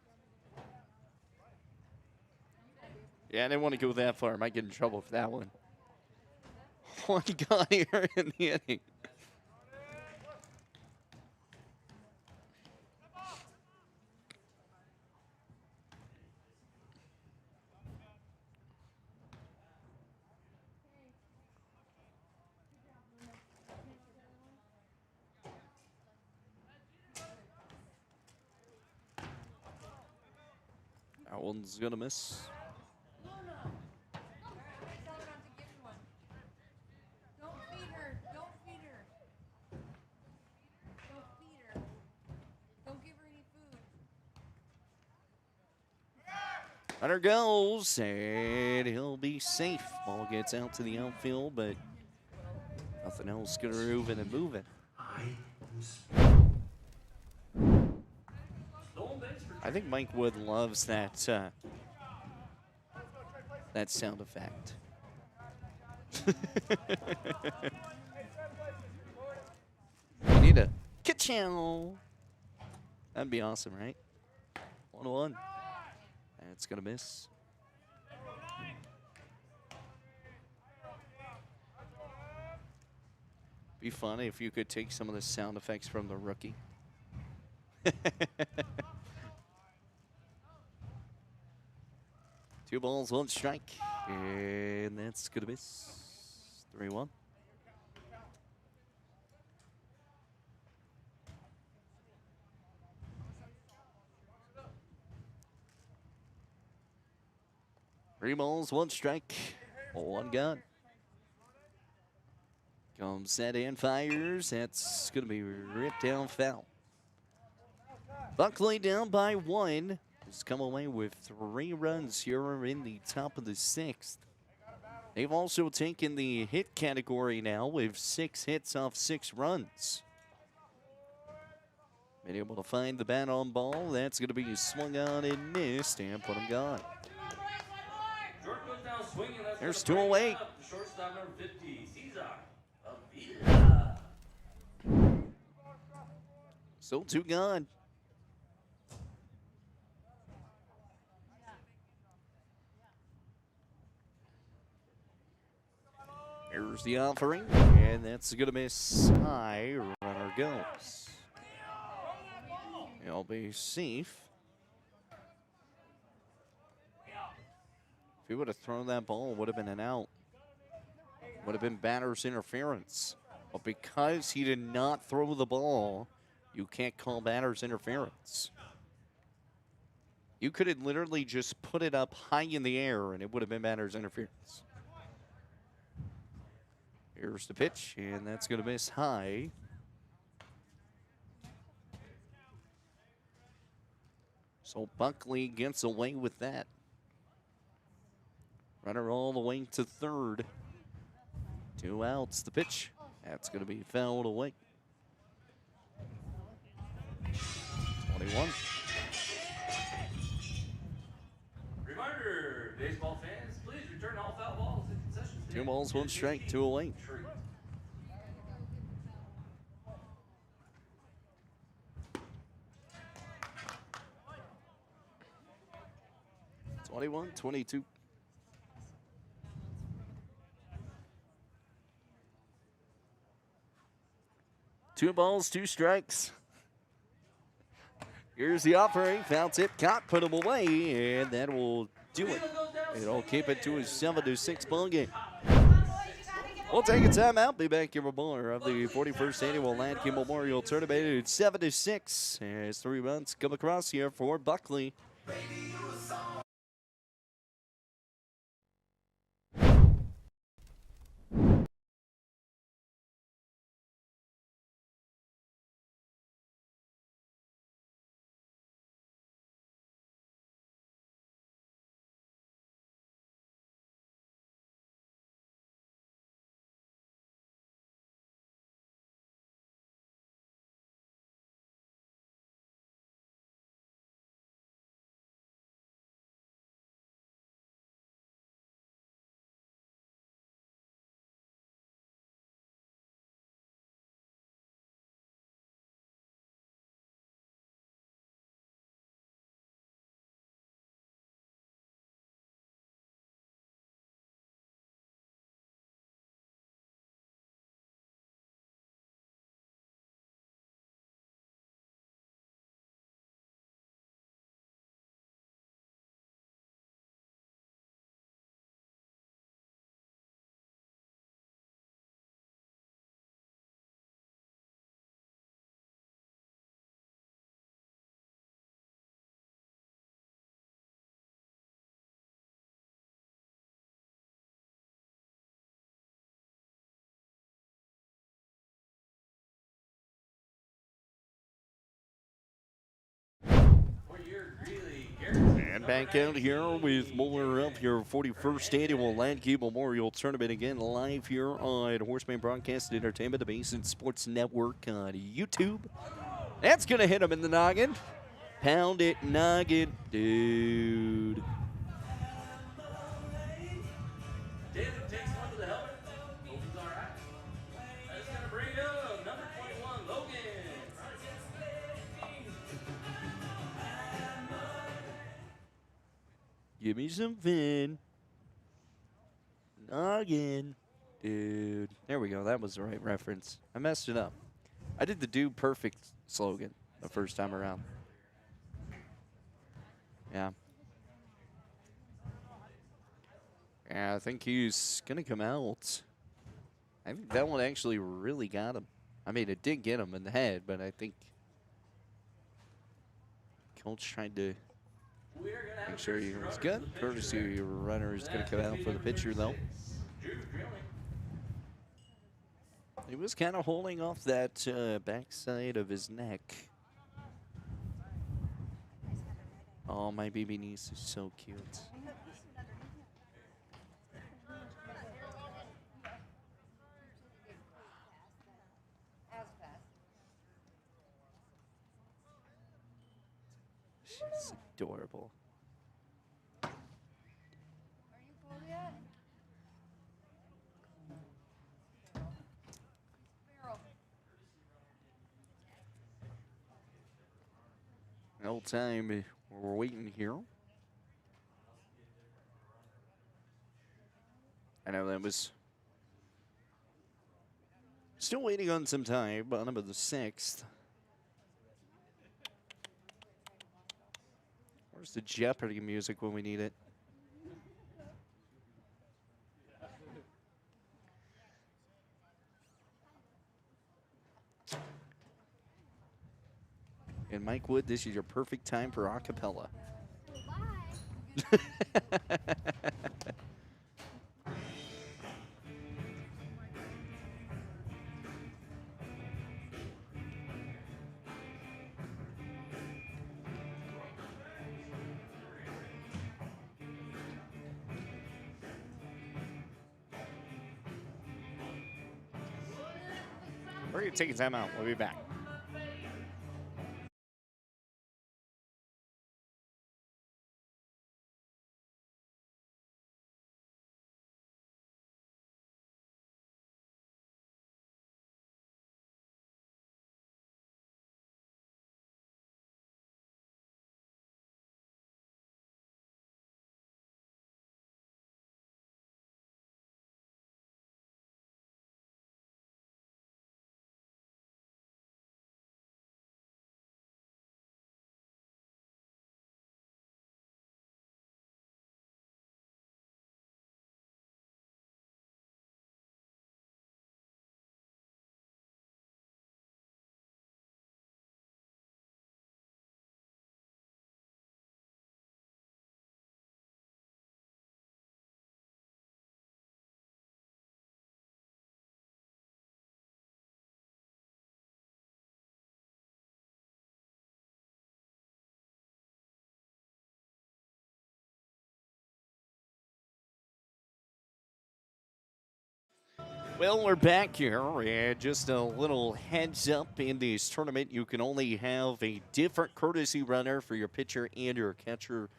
Yeah, I didn't want to go that far. I might get in trouble for that one. 1 gun here in the inning. That one's going to miss. Runner goes, and he'll be safe. Ball gets out to the outfield, but nothing else going to move it and move it. Stolen base for I think Mike Wood loves that that sound effect. We need a ka-chow. That'd be awesome, right? 1-1. That's gonna miss. Be fun if you could take some of the sound effects from the rookie. 2 balls, 1 strike. And that's gonna miss. 3-1. Three balls, 1 strike, 1 gone. Comes set and fires. That's going to be ripped down foul. Buckley down by 1. Has come away with 3 runs here in the top of the 6th. They've also taken the hit category now with 6 hits off 6 runs. Been able to find the bat on ball. That's going to be swung on and missed and put him gone. Jordan goes down swinging. That's There's gonna 2 break away. up. Shortstop number 50, Cesar Avila. Still 2 gone. Here's the offering, and that's going to miss high. Runner goes. He'll be safe. If he would have thrown that ball, it would have been an out. Would have been batter's interference. But because he did not throw the ball, you can't call batter's interference. You could have literally just put it up high in the air, and it would have been batter's interference. Here's the pitch, and that's going to miss high. So Buckley gets away with that. Runner all the way to third. 2 outs, the pitch. That's going to be fouled away. 21. Reminder, baseball fans, please return all foul balls to concession stand. 2 balls, 1 strike, 2 away. Treat. Twenty-one, 22. Two balls, 2 strikes. Here's the offering. Foul tip, caught, put him away, and that will do it. It'll keep it to a 7-6 ball game. We'll take a timeout. Be back here for more of the 41st Annual Hladky Memorial Tournament at 7-6 as 3 runs come across here for Buckley. back out here with more of your 41st Annual Hladky Memorial Tournament. Again, live here on Horseman Broadcast Entertainment, the Basin Sports Network on YouTube. That's going to hit him in the noggin. Pound it, noggin, dude. David takes one to the helmet. Hope he's all right. That's going to bring up number 21, Logan. Give me some fin. Noggin, dude. There we go. That was the right reference. I messed it up. I did the Dude Perfect slogan the first time around. Yeah. Yeah, I think he's going to come out. I think that one actually really got him. I mean, it did get him in the head, but I think Coach tried to make sure he was good. Courtesy runner is going to come out for the pitcher, though. He was kind of holding off that backside of his neck. Oh, my baby niece is so cute. She's adorable. Are you full yet? Sparrow. No time. We're waiting here. I know that was still waiting on some time. Bottom of the 6th. Where's the Jeopardy music when we need it? And Mike Wood, this is your perfect time for a cappella. Bye. We're going to take a time out. We'll be back. Well, we're back here, and just a little heads up in this tournament, you can only have a different courtesy runner for your pitcher and your catcher.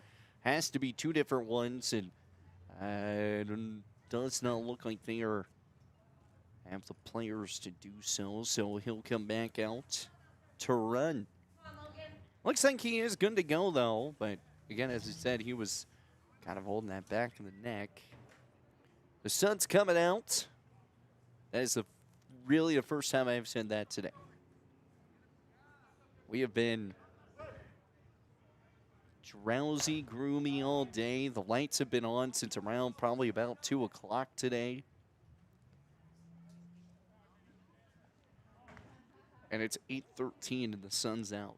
Has to be 2 different ones, and it does not look like they have the players to do so, so he'll come back out to run. Looks like he is good to go, though, but again, as I said, he was kind of holding that back of the neck. The sun's coming out. That is really the first time I've said that today. We have been drowsy, gloomy all day. The lights have been on since around probably about 2 o'clock today. And it's 8:13 and the sun's out.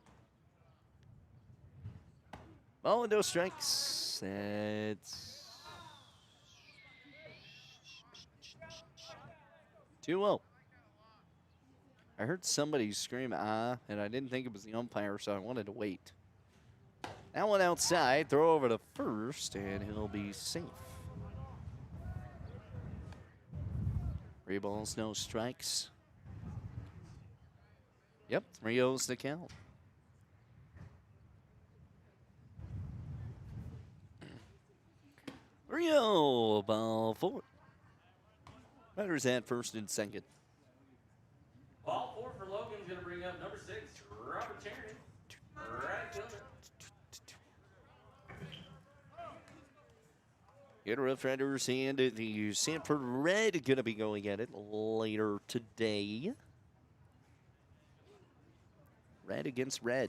Ball and no strikes. It's 2-0. I heard somebody scream, ah, and I didn't think it was the umpire, so I wanted to wait. That one outside. Throw over to first, and he'll be safe. 3 balls, no strikes. Yep, 3-0's the count. Rio, ball 4. Runners at first and second. Ball 4 for Logan's going to bring up number 6, Robert Terry. Right fielder. Get Rough Riders and the Sanford Red going to be going at it later today. Red against red.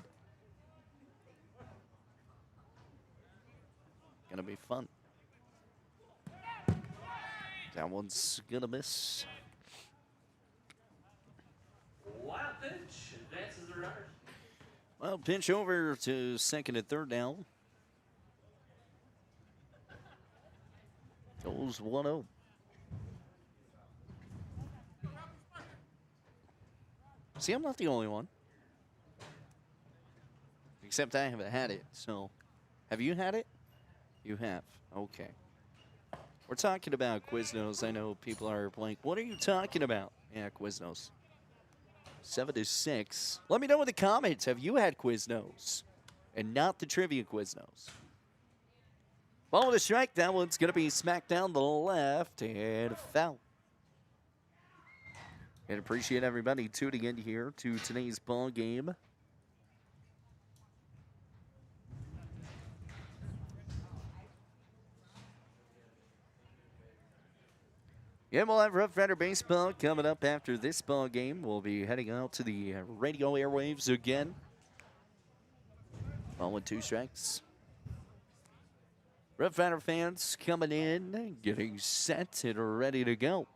Gonna be fun. That one's gonna miss. Wild pitch. Advances the runners. Well, pinch over to second and third now. Goes 1-0. See, I'm not the only one. Except I haven't had it, so. Have you had it? You have. Okay. We're talking about Quiznos. I know people are blank. What are you talking about? Yeah, Quiznos. 7-6. Let me know in the comments. Have you had Quiznos? And not the trivia Quiznos. Ball to strike. That one's going to be smacked down the left and foul. And appreciate everybody tuning in here to today's ball game. Yeah, we'll have Rough Rider Baseball coming up after this ball game. We'll be heading out to the radio airwaves again. Ball with 2 strikes. Rough Rider fans coming in, getting set and ready to go.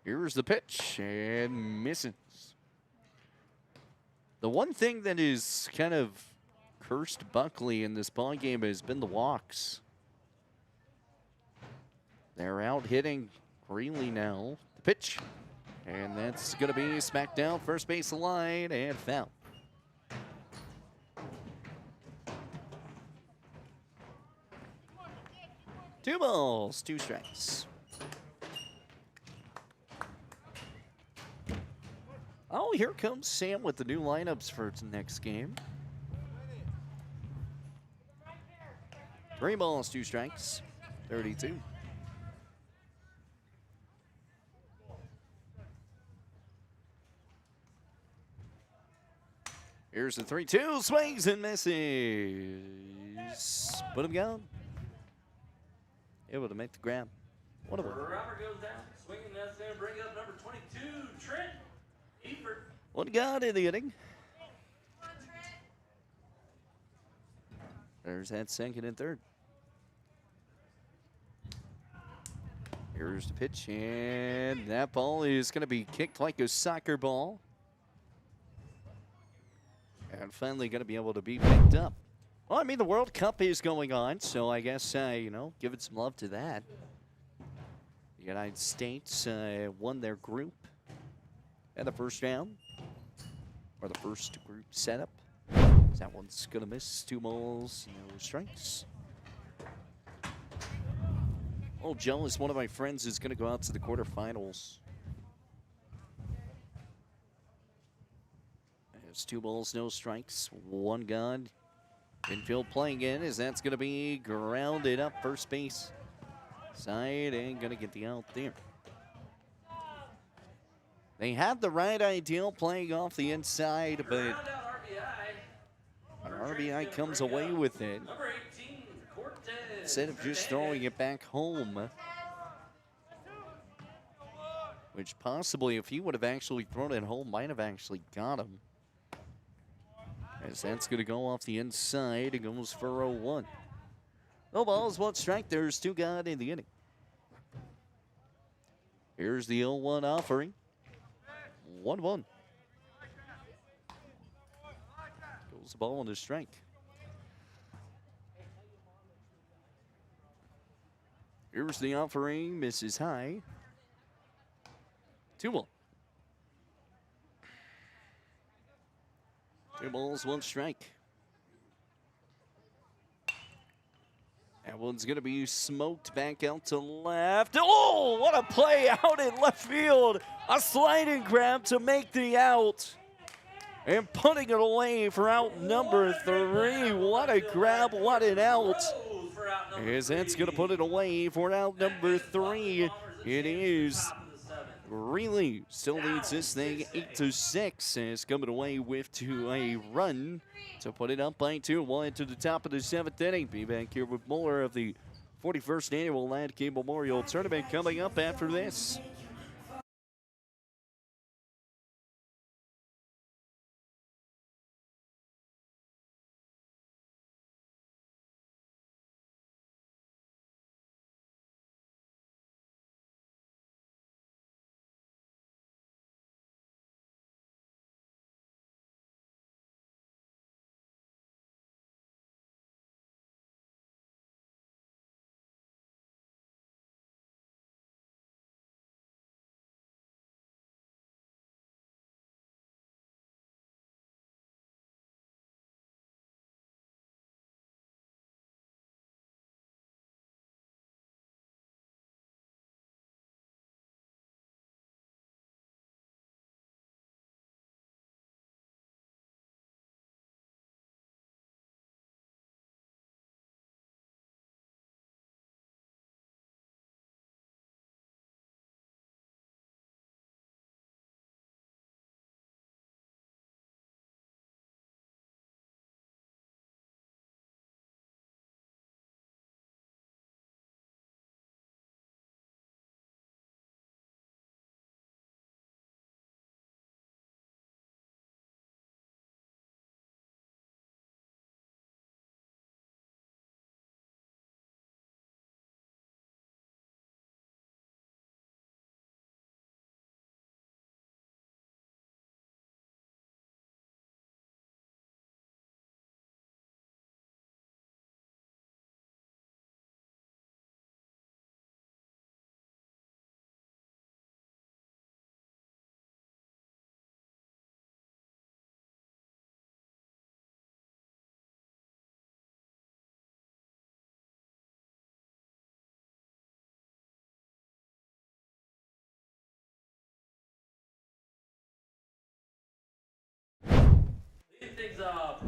Here's the pitch, and misses. The one thing that is kind of cursed Buckley in this ball game has been the walks. They're out hitting Greeley now. The pitch, and that's going to be smacked down first base line and foul. Two balls, 2 strikes. Oh, here comes Sam with the new lineups for the next game. 3 balls, 2 strikes, 32. Here's the 3-2, swings and misses. Put him down. Able to make the grab. What a one. Robert goes down, swinging. That's going to bring up number 22, Trent. One got in the inning. There's that second and third. Here's the pitch, and that ball is going to be kicked like a soccer ball. And finally going to be able to be picked up. Well, I mean, the World Cup is going on, so I guess, you know, give it some love to that. The United States won their group in the first round, or the first group setup. That one's going to miss. 2 balls, no strikes. Oh, jealous. One of my friends is going to go out to the quarterfinals. It's 2 balls, no strikes. 1 gone. Infield playing in as that's going to be grounded up first base side and going to get the out there. They had the right idea playing off the inside, but an RBI comes away with it. Instead of just throwing it back home, which possibly, if he would have actually thrown it home, might have actually got him. As that's going to go off the inside, it goes for 0-1. No balls, 1 strike. There's 2 gone in the inning. Here's the 0-1 offering. 1-1. Goes the ball on the strike. Here's the offering, misses high. 2-1. 2 balls, 1 strike. That one's going to be smoked back out to left. Oh, what a play out in left field. A sliding grab to make the out. And putting it away for out number 3. What a grab, what an out. As that's going to put it away for out number 3. It is Greeley still leads this thing 8-6, and is coming away with a run to put it up by 2-1 to the top of the 7th inning. Be back here with more of the 41st Annual Hladky Memorial Tournament coming up after this.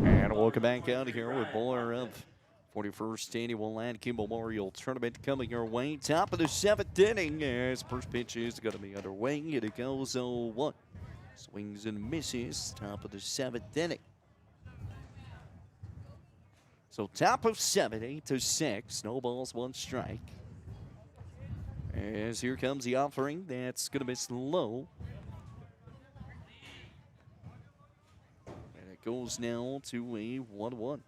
And welcome back out here with more of 41st Annual Hladky Memorial Tournament coming your way. Top of the 7th inning as first pitch is going to be underway. And it goes 0-1. Swings and misses. Top of the 7th inning. So top of 7, 8-6. No balls, 1 strike. As here comes the offering. That's going to miss low. And it goes now to a 1-1.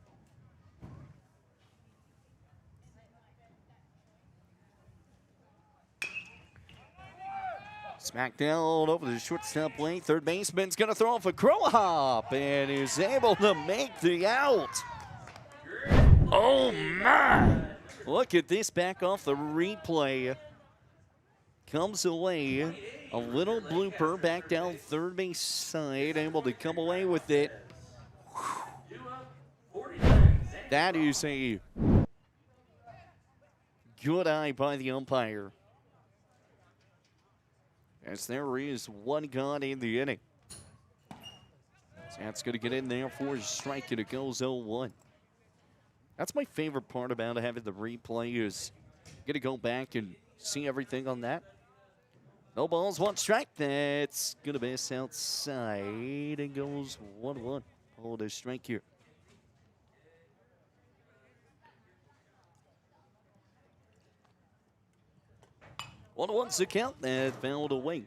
Smack down over the shortstop lane. Third baseman's going to throw off a crow hop and is able to make the out. Oh, my. Look at this back off the replay. Comes away. A little blooper back down third base side. Able to come away with it. That is a good eye by the umpire. As there is 1 gone in the inning. That's going to get in there for a strike, and it goes 0-1. That's my favorite part about having the replay is going to go back and see everything on that. No balls, 1 strike. That's going to miss outside and goes 1-1. Hold a strike here. Once the count that fouled away.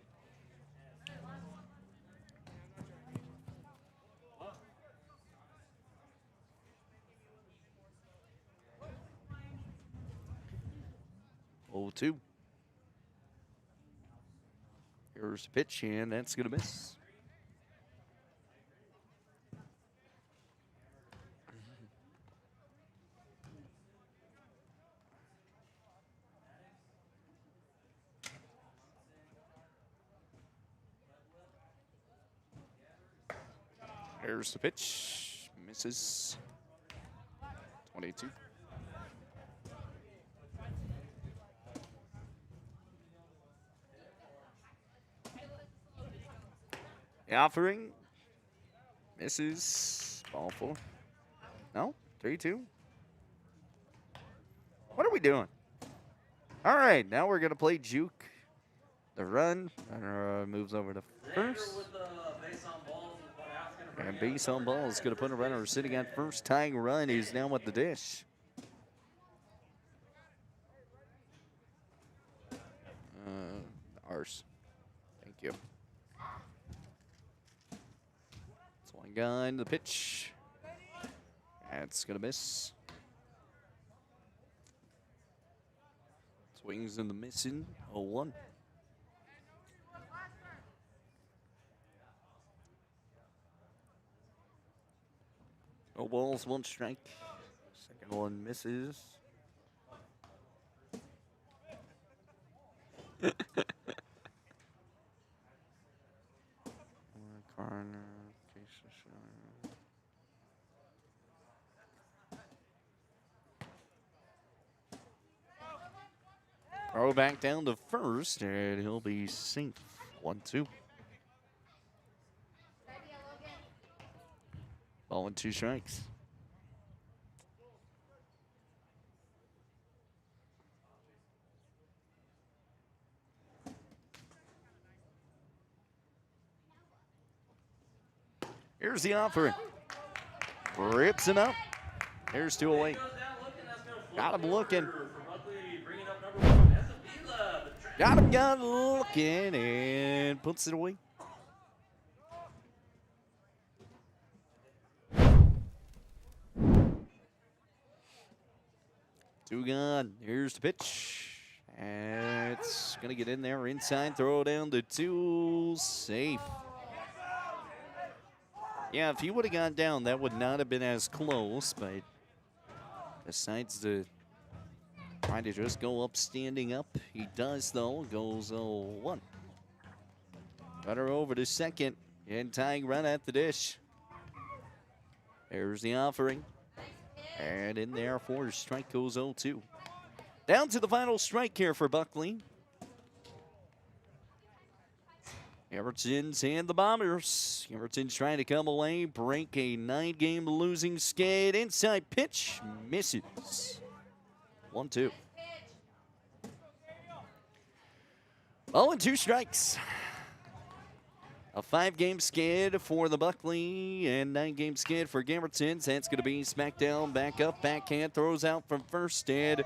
Oh, 2. Here's the pitch, and that's going to miss. Here's the pitch. Misses. 22. The offering. Misses. Ball 4. No? 3-2. What are we doing? All right, now we're going to play juke. The run. Moves over to first. And base on ball is going to put a runner sitting at first. Tying run is now at the dish. Ours. Thank you. Swing gun, the pitch. That's going to miss. Swings and the missing. 0-1. No balls, 1 strike. Second one misses. Corner. Throw back down to first, and he'll be safe. 1-2. Ball and 2 strikes. Here's the offer. Rips him up. Here's 2 away. Got him looking. Got him looking and puts it away. Two gone. Here's the pitch. And it's going to get in there inside. Throw down to 2. Safe. Yeah, if he would have gone down, that would not have been as close. But decides to try to just go up, standing up. He does, though. Goes 0-1. Runner over to second. And tying run at the dish. There's the offering. And in there for strike goes 0-2. Down to the final strike here for Buckley. Everton's and the Bombers. Everton's trying to come away, break a 9-game losing skid. Inside pitch, misses. 1-2. 0-2 strikes. A 5-game skid for the Buckley and 9-game skid for Gambertons. That's going to be smacked down, back up, backhand, throws out from first. And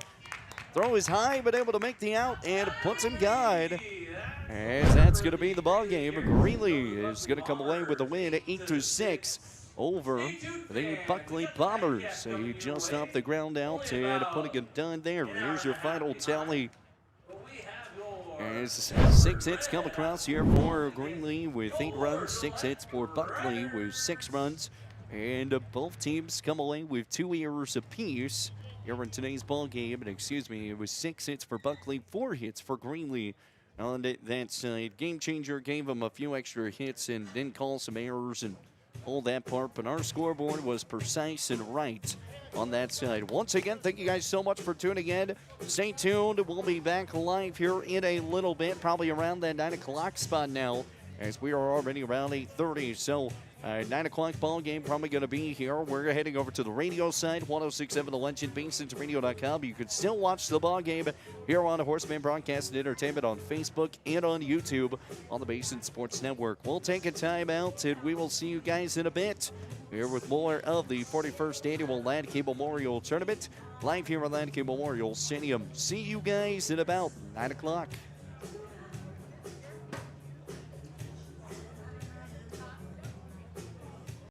throw is high, but able to make the out and puts him guide. As that's going to be the ball game. Greeley is going to come away with a win, 8-6 over the Buckley Bombers. He just off the ground out and putting it done there. Here's your final tally. As 6 hits come across here for Greeley with 8 runs, 6 hits for Buckley with 6 runs, and both teams come away with 2 errors apiece here in today's ball game. And excuse me, it was 6 hits for Buckley, 4 hits for Greeley. On that side, Game Changer gave him a few extra hits and didn't call some errors and hold that part, but our scoreboard was precise and right on that side. Once again, thank you guys so much for tuning in. Stay tuned. We'll be back live here in a little bit, probably around that 9 o'clock spot now, as we are already around 8:30. So 9 o'clock ball game probably going to be here. We're heading over to the radio side, 106.7 The Legend, BasinRadio.com. You can still watch the ball game here on Horseman Broadcast and Entertainment on Facebook and on YouTube on the Basin Sports Network. We'll take a time out, and we will see you guys in a bit here with more of the 41st Annual Hladky Memorial Tournament live here at Hladky Memorial Stadium. See you guys at about 9 o'clock.